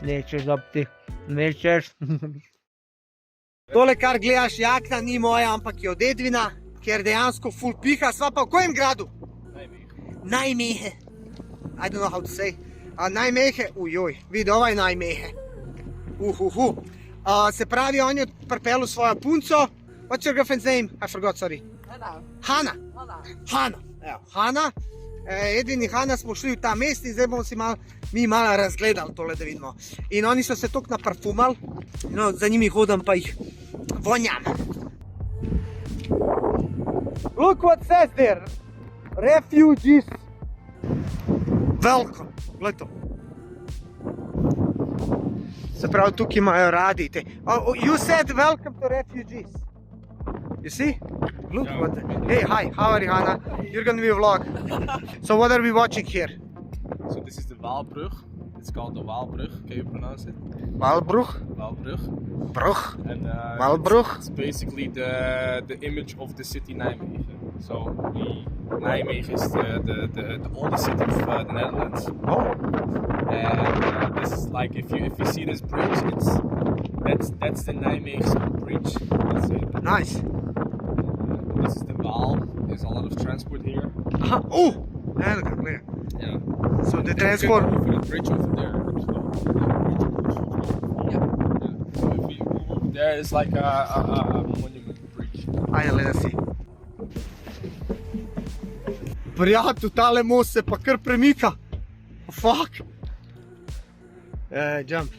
Nećeš dobiti. Nećeš. Tole kar gledaš jakna ni moja, ampak je od Edvina, ker dejansko ful piha, sva pa v kojem gradu? Najmehe. I don't know how to say. Najmehe, ujoj, vidi ovaj najmehe. Se pravi, on je pripelil svojo punco. What's your girlfriend's name? I forgot, sorry. Hana. Evo, Hana. Edvin in Hana smo šli v ta mest in zdaj bomo si mi malo razgledali tole, da vidimo. In oni so se toliko naparfumali, no, za njimi hodam pa jih vonjam. Look what says there. Refugees. Welcome. Gled to. Se pravi, tukaj imajo radi te. Oh, you said welcome to refugees. You see? Look what. Hey, hi. How are you, Hannah? You're gonna be a vlog. So what are we watching here? So this is the Waalbrug. It's called the Waalbrug. Can you pronounce it? Waalbrug. Waalbrug. Brug. And Waalbrug. it's basically the image of the city Nijmegen. So Nijmegen is the oldest city of the Netherlands. Oh. And this is like if you see this bridge, that's the Nijmegen bridge. That's it. Nice. This is the Waal. There's a lot of transport here. Aha. Oh. Yeah, look at there. Yeah. So the You can transport. go over the bridge over there. Yeah. So if you move over there, it's like a monument bridge. Ajde, let us see. Prijatelj, tale most se pa kar premika. Fuck. Jump.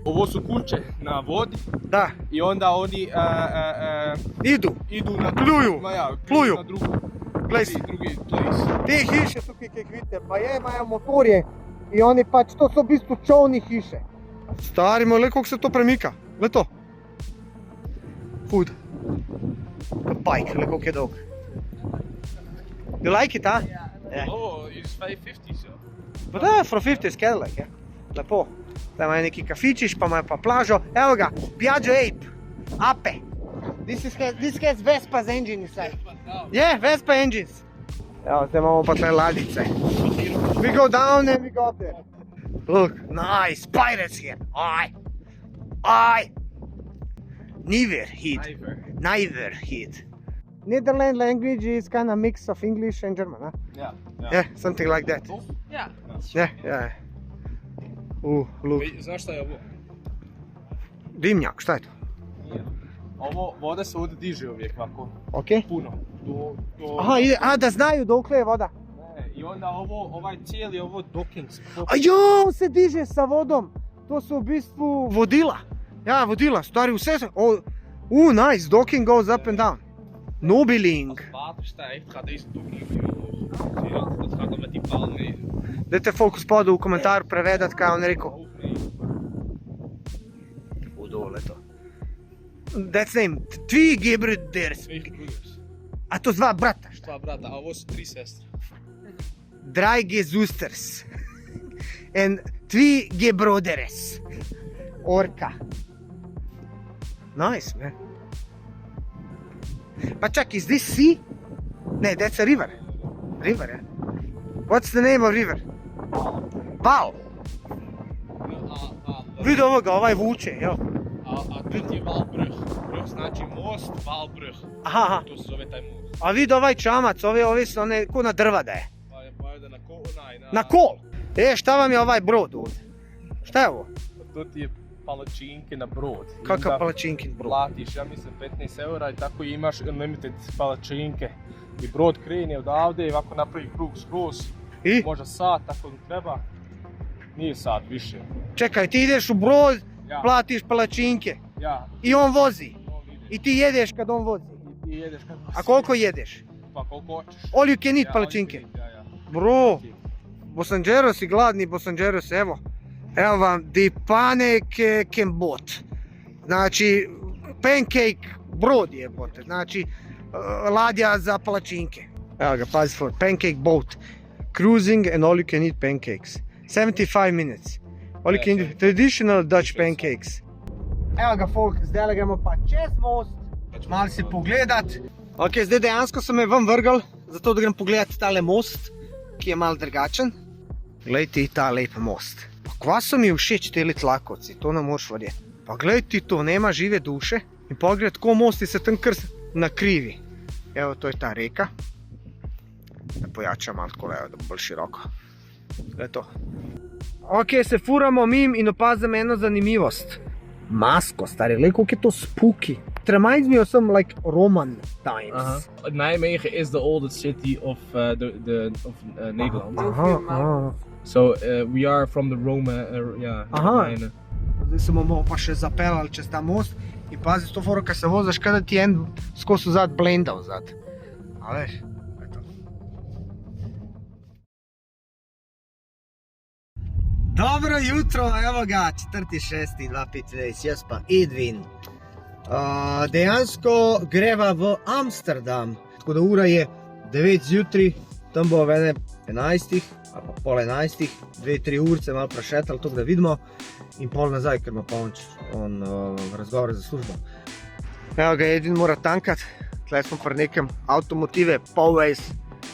Ovo su kuće na vodi Da, i onda oni idu na Pluju. Pluju. na drugi Place. drugi place. Te hiše tukaj, kaj vidite, pa imajo motorje i oni pač, to so v bistvu čovni hiše. Stari moj, le koliko se to premika, le to. Food. The bike, le koliko je dolg. You like it, huh? Yeah. Ovo is 550 so. Pa da, from 50 Cadillac, ja. Lepo. Tam imajo neki kafičiš, pa imajo pa plažo. Evo ga, Piaggio Ape. This has Vespa's engine inside. Yeah, Vespa engines. Evo, zdaj imamo pa te ladice. We go down and we go up there. Look, nice, pirates here. Aye. Niverheed. Netherlands language is kind of mix of English and German, huh? Yeah, something like that. Ja. Yeah. Look. Znaš šta je ovo? Dimnjak, šta je to? Ovo voda se ovdje diže uvijek ovako. Ok. Puno. Aha, da znaju dokle je voda. I onda ovaj cijeli ovo Dokens. On se diže sa vodom. To su u bistvu vodila. Ja, vodila, stari u sve. Nice, docking goes up and down. Nobiling. Als het water stijgt, gaat deze dokking weer omhoog. Zie je dat? Dat gaat dan met die paal mee. Dajte folk spodaj v komentar prevedat, kaj on je rekel. Hoog mee. Udole to. That's name. Tvi gebroeders. Twee gebroeders. A to dva brata. Dva brata, a ovo su 3 sestre. Drage zusters. And tvi gebroederes. Orka. Nice, man. Pa čak, is this sea? Ne, that's a river. River, yeah. What's the name of river? Val. Vidi ovoga, ovaj vuče, evo. A dit je Waalbrug. Brug znači most, Waalbrug. Aha. To se zove taj most. A vidi ovaj čamac, ove su one ko na drva da je. Pa je da na kol, Na kol. Šta vam je ovaj brod ovdje? Šta je ovo? To ti je palačinke na brod. Kakav palačinkin brod? Platiš, ja mislim, 15 eura i tako imaš unlimited palačinke. I brod krene odavde i ovako napravi krug skroz. I? Možda sat ako treba. Nije sat, više. Čekaj, ti ideš u Brod, Ja. platiš palačinke Ja, i on vozi. on ide. I ti jedeš kad on vozi. I ti jedeš kad... A koliko jedeš? Pa koliko hoćeš. All you can eat Ja, palačinke. ja. Bro, Bosanđeros i gladni Bosanđeros, evo. Evo vam, di paneke kembot. Znači, pancake brod je bote. Znači, ladja za palačinke. Evo ga, pazi for pancake boat. Cruising and all you can eat pancakes. 75 minutes. All you can eat traditional Dutch pancakes. Evo ga folk, zdaj gremo pa čez most. Malo si pogledat. Ok, zdaj dejansko sem me ven vrgal, zato da grem pogledat tale most, ki je malo drugačen. Glej ti ta lep most. Pa kva so mi všeč teli tlakovci, to ne moreš verjeti. Pa glej ti to, nema žive duše. In pogled, tako mosti se tam kar nakrivi. Evo, to je ta reka. Da pojačam malo tako, da bo bolj široko. Glej to. Ok, se furamo mim in opazim eno zanimivost. Masko, stari, glej koliko je to spooky. It reminds me of some like Roman times. Nijmegen is the oldest city of Nederland. Aha. So we are from the Aha. Romeinen. Zdaj se bomo pa še zapeljali čez ta most in pazi to foro, kad se vozaš, kada ti en skozi vzad blenda vzad. A veš? Eto. Dobro jutro, evo ga, 4.6.2015, jaz pa Edvin. Dejansko greva v Amsterdam, tako da ura je 9 zjutraj, tam bo v 11, ali pa pol 11, 2-3 urce malo prešetali, tako da vidimo. In pol nazaj, ker ima polnoč razgovor za službo. Evo ga, Edvin mora tankat, tle smo pri nekem Automotive Powways,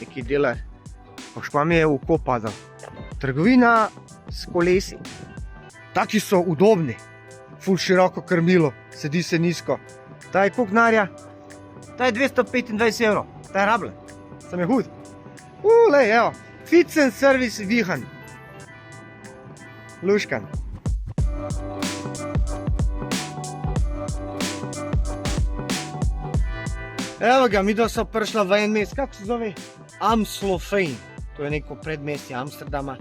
neki delar. Pa škva mi je v oko padal. Trgovina s kolesi. Taki so udobni, ful široko krmilo, sedi se nizko. Ta je koliko denarja? Ta je 225 evrov, ta je rabljen, sem je hud. Lej, evo, Fits and Service Vihan. Luškan. Evo ga, mi smo prišli v en mest, kako se zove? Amstelveen, to je neko predmestje Amsterdama.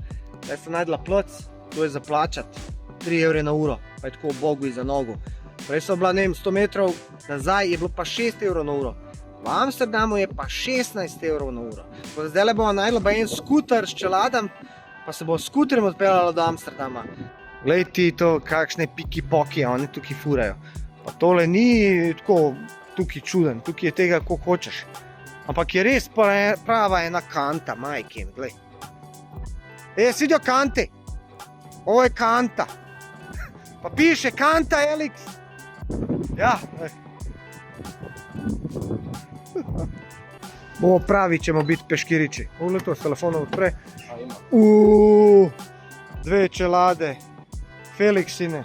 Zdaj sem najdla plac, to je za plačat, 3 evre na uro, pa je tako v bogu in za nogu. Prej so bila, ne vem, 100 metrov nazaj, je bilo pa 6 evrov na uro. V Amsterdamu je pa 16 evrov na uro. Zdaj le bomo najdla en skuter s čeladom, pa se bo s skuterjem odpeljala do Amsterdama. Glej ti to, kakšne piki-poki oni tukaj furajo. Pa tole ni tako tukaj čuden, tukaj je tega, koliko hočeš. Ampak je res prava ena kanta, majke, glej. Si vidio kante? Ovo je kanta. Pa piše kanta, Elix. Ja, bomo pravi, ćemo biti peškirići. Ule to s telefonom odpre. Dve čelade. Felixine.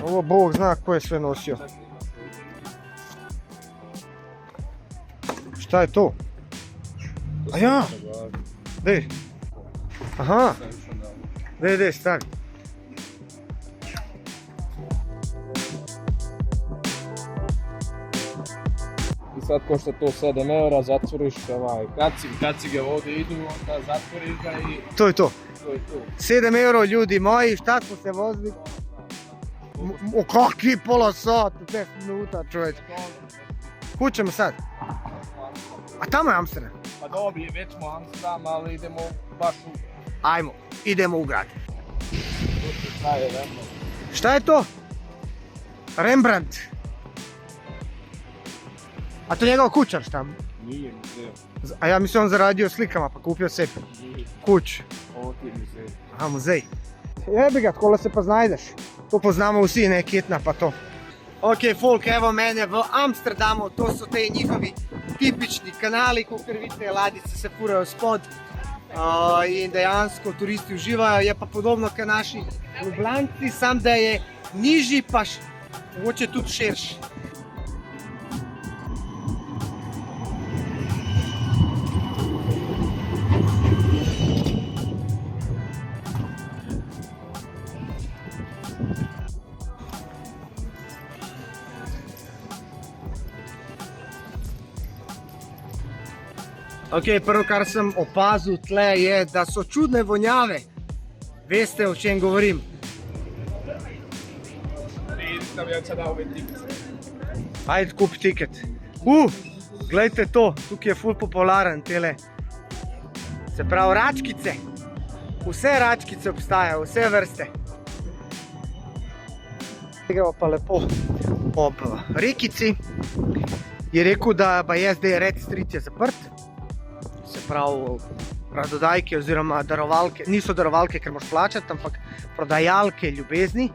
Ovo Bog zna ko je sve nosio. Šta je to? A ja? Dej. Aha. Dej, stavi. I sad košta to 7 eura, zatvoriš kacige vode idu, onda zatvoriš ga i To je to. to je to. 7 euro ljudi moji, šta smo se vozili? O kakvi pola sata, 10 minuta čovječ. Kud ćemo sad? A tamo je Amsterdam. Pa dobije, već smo Amsterdam, ali idemo baš u... Ajmo, idemo u grad. Šta je vremno? Šta je to? Rembrandt. A to njegov kućar šta? Nije muzej. A ja mislim on zaradio slikama pa kupio sebi. Kuću. Ovo ti je muzej. Aha, muzej. Jebi ga, tkola se pa znajdeš. To poznamo vsi, ne kitna pa to. Ok, folk, evo mene v Amsterdamu, to so te njihovi tipični kanali, kot vidite, ladice se furajo spod in dejansko turisti uživajo, je pa podobno kot naši Ljubljanci, sam da je nižji pa mogoče tudi širši. Ok, prvo kar sem opazil tle je, da so čudne vonjave. Veste, o čem govorim? Ajde, kupi tiket. Glejte to, tukaj je ful popularen tele. Se pravi, račkice. Vse račkice obstajajo, vse vrste. Gremo pa lepo ob rekici. Je rekel, da pa je zdaj Red Street je zaprt. Se pravi, prodajke oziroma darovalke, niso darovalke, ker moraš plačati, ampak prodajalke ljubezni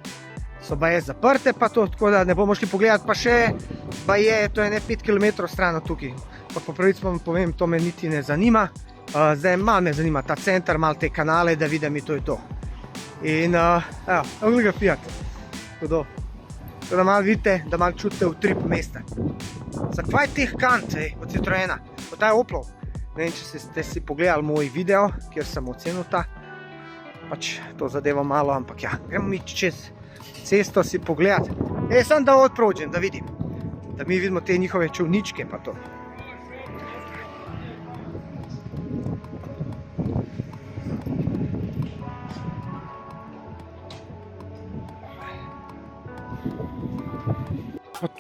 so pa je zaprte pa to, tako da ne bomo šli pogledati, pa še pa je, to je ne 5 km stran od tukaj. Pa po pravici vam povem, to me niti ne zanima. Zdaj malo me zanima ta center, malo te kanale, da vidim in to je to. In evo, ovdje ga Fiat. Tako da malo vidite, da malo čutite utrip mesta. Zakaj teh kant, od Citroena, od ta je Oplov. Ne vem, če ste si pogledali moj video, kjer sem ocenil ta. Pač to zadevo malo, ampak ja, gremo mi čez cesto si pogledati. Sam da odprođem, da vidim. Da mi vidimo te njihove čovničke pa to.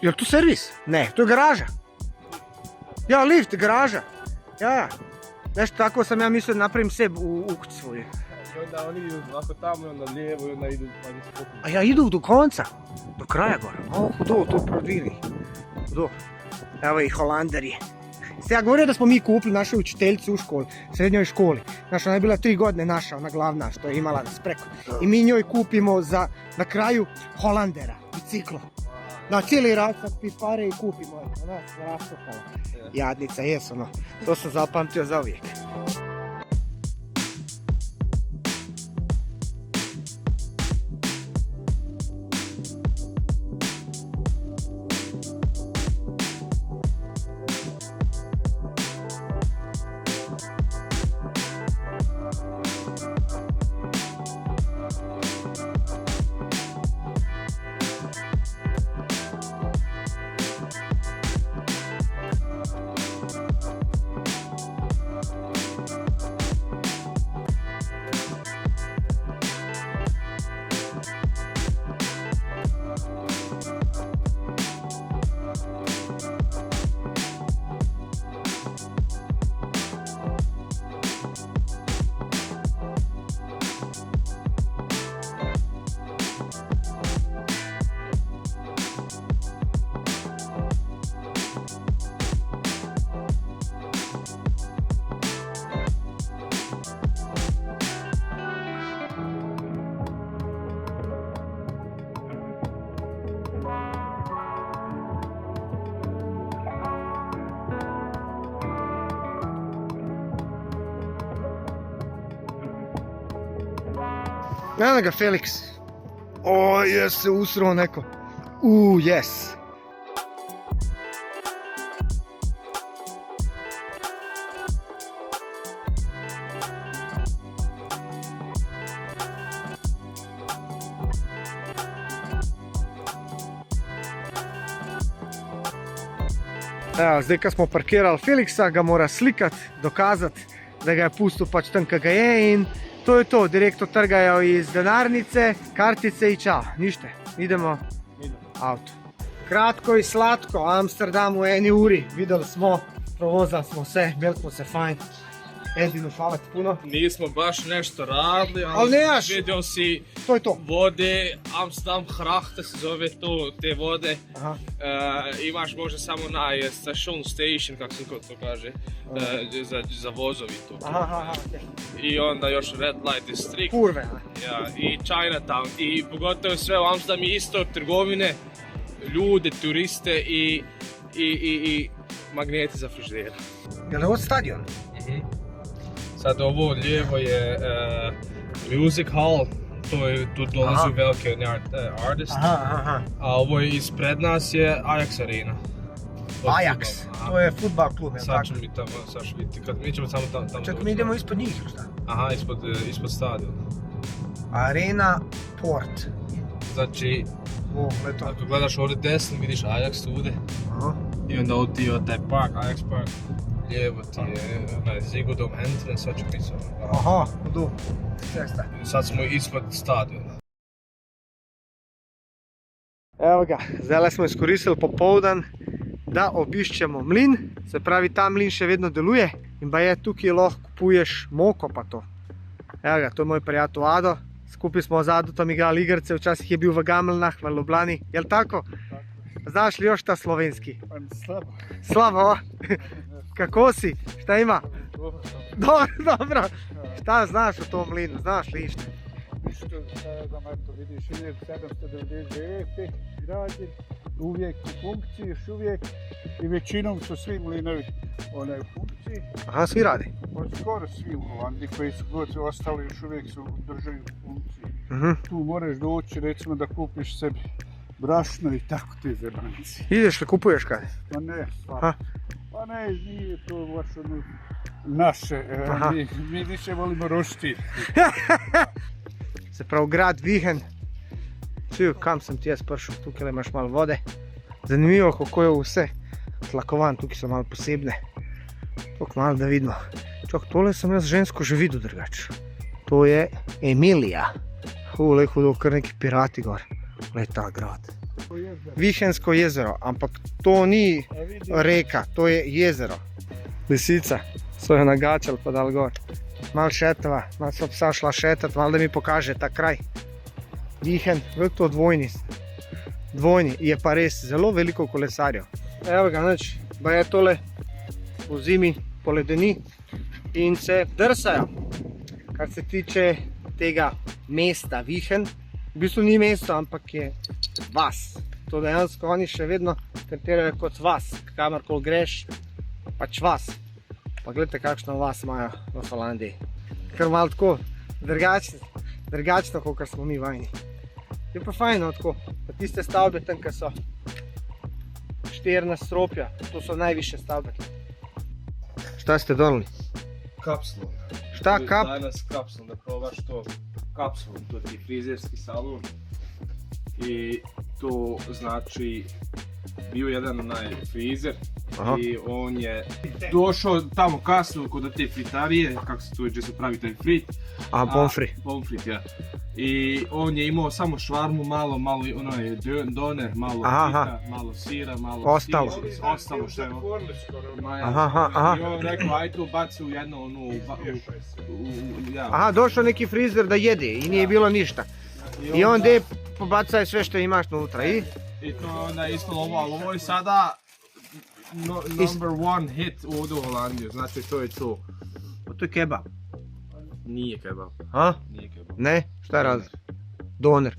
Je li tu servis? Ne, to je garaža. Ja, lift, garaža. Ja. Nešto tako sam ja mislio da napravim sebi u kući svoje. I onda oni idu ovako tamo i onda lijevo i onda idu pa nisu popili. A ja idu do konca, do kraja gore. O, hudo, to prodviri. Hudo. Evo i Holanderi. Ste ja govorio da smo mi kupili naše učiteljice u školi, srednjoj školi. Naša ona je bila 3 godine naša, ona glavna što je imala nas preko. I mi njoj kupimo na kraju Holandera, biciklo. Na cijeli račak pipare i kupimo. Ona se raštopala. Jadnica, jes ono. To sam zapamtio za uvijek. Evo ga Felix. O, jes se usrao neko. Jes. Evo, zdaj kad smo parkirali Felixa, ga mora slikat, dokazat da ga je pustil pač tam kaj ga je in to je to, direktno trgajo iz denarnice, kartice i čao, ništa, idemo auto. Kratko i slatko, Amsterdam u 1 uri, vidjeli smo, provozali smo se, bili smo se fajn. Edinu, hvala ti puno. Nismo baš nešto radili, ali nemaš. Vidio si to je to. Vode, Amsterdam Grachten se zove to, te vode. Imaš možda samo station, kako se to kaže, za vozovi to. I onda još Red Light District. Kurve. Ja, i Chinatown, i pogotovo sve u Amsterdamu isto trgovine, ljude, turiste i magneti za frižidera. Je li ovo stadion? Sad ovo lijevo je Music Hall, tu dolazi velike artist, a ovo ispred nas je Ajax Arena. Ajax, to je fudbal klub, je li tako? Sad ćemo mi tamo, mi ćemo samo tamo. Čak mi idemo ispod njih, šta? Aha, ispod stadiona. Arena Port. Znači, ako gledaš ovdje desno vidiš Ajax ovdje. I onda ovdje taj park, Ajax Park. lijevo ti je onaj Zigodom entrance, sad ću pisati. Aha, do cesta. Sad smo ispod stadiona. Evo ga, zdaj smo izkoristili popoldan, da obiščemo mlin, se pravi ta mlin še vedno deluje in pa je tukaj lahko kupuješ moko pa to. Evo ga, to je moj prijatelj Ado, skupaj smo z Adotom igrali igrice, včasih je bil v Gameljnah, v Ljubljani, jel tako? Znaš li još ta slovenski? Slabo. Slabo, kako si? Šta ima? Dobro, šta znaš o tom mlinu, znaš li išta? Ništa, da eto vidiš, 1799. građen, uvijek u funkciji, još uvijek i većinom su svi mlinovi u funkciji. Aha, svi radi. Skoro svi u Holandiji koji su god ostali još uvijek su držaju u funkciji. Mhm. Tu moraš doći recimo da kupiš sebi brašno i tako te zebanci. Ideš li kupuješ kad? Pa ne, Aha. pa ne, nije to baš ono naše, Aha. mi više volimo roštilj. Se pravi grad Vihen. Čuj, kam sem ti jaz prišel, tukaj imaš malo vode. Zanimivo, kako je vse tlakovan, tukaj so malo posebne. Toliko malo da vidimo. Čak, tole sem jaz žensko že videl drugače. To je Emilija. Lej hudo, kar neki pirati gor. Lej ta grad. Vihensko jezero, ampak to ni reka, to je jezero. Lisica, so jo nagačali pa dal gor. Malo šetava, malo so psa šla šetat, malo da mi pokaže ta kraj. Vihen, veliko to dvojni, je pa res zelo veliko kolesarjev. Evo ga, nič, ba je tole v zimi poledeni in se drsajo. Kar se tiče tega mesta Vihen, v bistvu ni mesto, ampak je vas. To dejansko oni še vedno tretirajo kot vas, kamorkoli greš, pač vas. Pa gledajte, kakšno vas imajo v Holandiji. Kar malo tako drugačno, kot smo mi vajni. Je pa fajno tako, pa tiste stavbe tam, ki so 14 stropja, to so najvišje stavbe. Šta ste donili? Kapsulom. Šta kap? Danas kapsulom, da probaš to kapsulom, to ti je frizerski salon. I to znači, bio jedan onaj frizer. Aha. I on je došao tamo kasno kod te fritarije, kako se to gdje se pravi taj frit. A, pomfri. Pomfrit, ja. I on je imao samo švarmu, malo onaj doner, malo Aha. pita, malo sira, malo Ostalo. ostalo što je Aha. I on rekao, aj to baci u jedno ono, ja. Aha, došao neki frizer da jede i nije bilo ništa. I onda je pobacaj sve što imaš unutra i? I to onda je ispalo ovo, ali ovo je sada number one hit ovdje u Holandiju, znači to je to. To je kebab. Nije kebab. A? Nije kebab. Ne? Šta je razlika? Doner.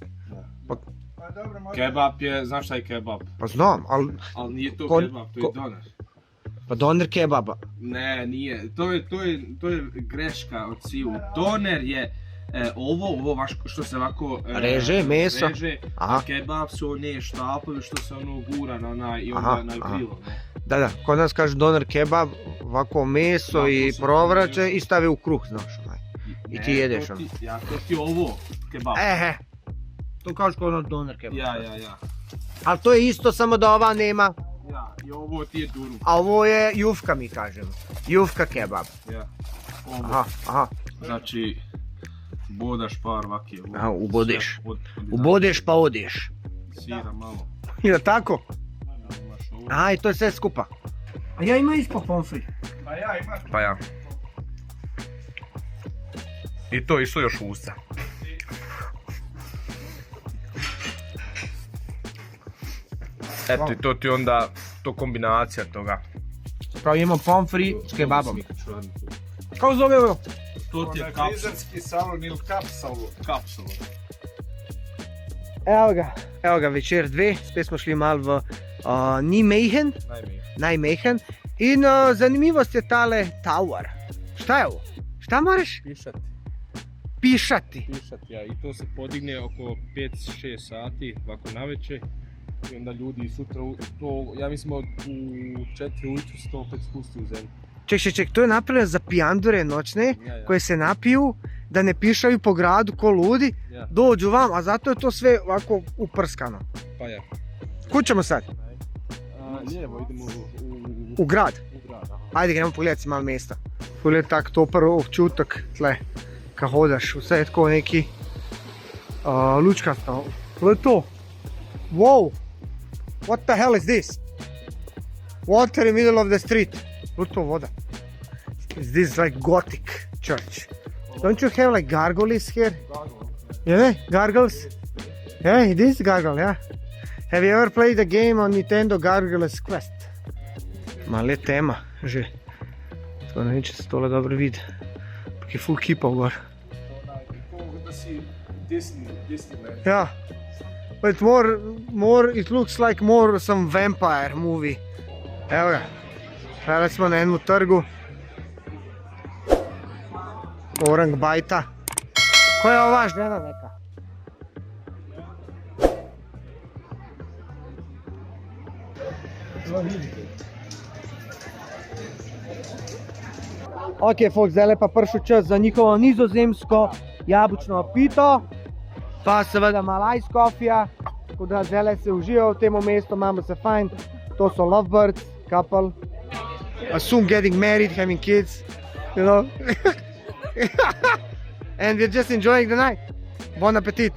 Kebab je, znaš šta je kebab? Pa znam, ali Ali nije to Kon- kebab, to je ko- doner. pa doner kebaba. Ne, nije, to je greška od sviju. Doner je ovo što se ovako Reže, meso. reže, Aha. a kebab su one štapovi što se ono gura na onaj i Aha, onda na aha. grilu. Ne? Da, kod nas kaže doner kebab, ovako meso Ovako i se provraće pravi. i stave u kruh, znaš onaj. I ti Ne, jedeš to ono. Ja, to ti je ovo, kebab. To kažeš kod ono doner kebab. Ja. Ali to je isto, samo da ova nema, Ja, i ovo ti je durum. a ovo je jufka mi kažemo. Jufka kebab. Ja. Ovo, Aha. znači, bodaš par vakije. Aha, ubodeš. Sve Ubodeš pa odeš. Sira malo. I da tako? Imaš ovo. A, i to je sve skupa. A ja ima ispod pomfri. Pa ja. I to isto još usta. Eto i to ti onda, to kombinacija toga. Pravi imamo pomfri s kebabom. Kako zove ovo? To ti je kapsul. Frizerski salon ili Kapsul. Evo ga večer 2, spet smo šli malo v Nijmegen, Nijmegen. In zanimivost je tale tower. Šta je ovo? Šta moraš pišati? Ja. I to se podigne oko 5-6 sati, ovako navečer. I onda ljudi sutra, to, ja mislim u 4 ujutru se to opet spusti u zemlju. Ček, to je napravljeno za pijandure noćne, Ja. koje se napiju, da ne pišaju po gradu ko ludi, Ja. dođu vam, a zato je to sve ovako uprskano. Pa ja. Kud ćemo sad? Lijevo idemo U grad. u grad, aha. Ajde, gremo pogledati si malo mesta. Ful je tak toper občutek tle, ko hodaš, vse je tako neki lučkasto. To je to. Wow! What the hell is this? Water in the middle of the street. What to voda? Is this like Gothic church? Don't you have like gargoyles here? Yeah, gargoyles? Yeah, it is gargoyle, yeah. Have you ever played the game on Nintendo Gargoyles Quest? Malo je tema, že. Tako ne vem, če se tole dobro vidi. Pak je full kipov gor. Da si Disneyland. Yeah. But it looks like more some vampire movie. Evo ga. Zdaj smo na enem trgu. Orang bajta. Ko je ova žena neka? Ok, folk, zdaj pa prišel čas za njihovo nizozemsko jabučno pito. Pa seveda malo ice coffee, tako da zdaj se uživa v tem mestu, imamo se fajn. To so lovebirds, couple. Soon getting married, having kids, you know. And we're just enjoying the night. Bon appetit.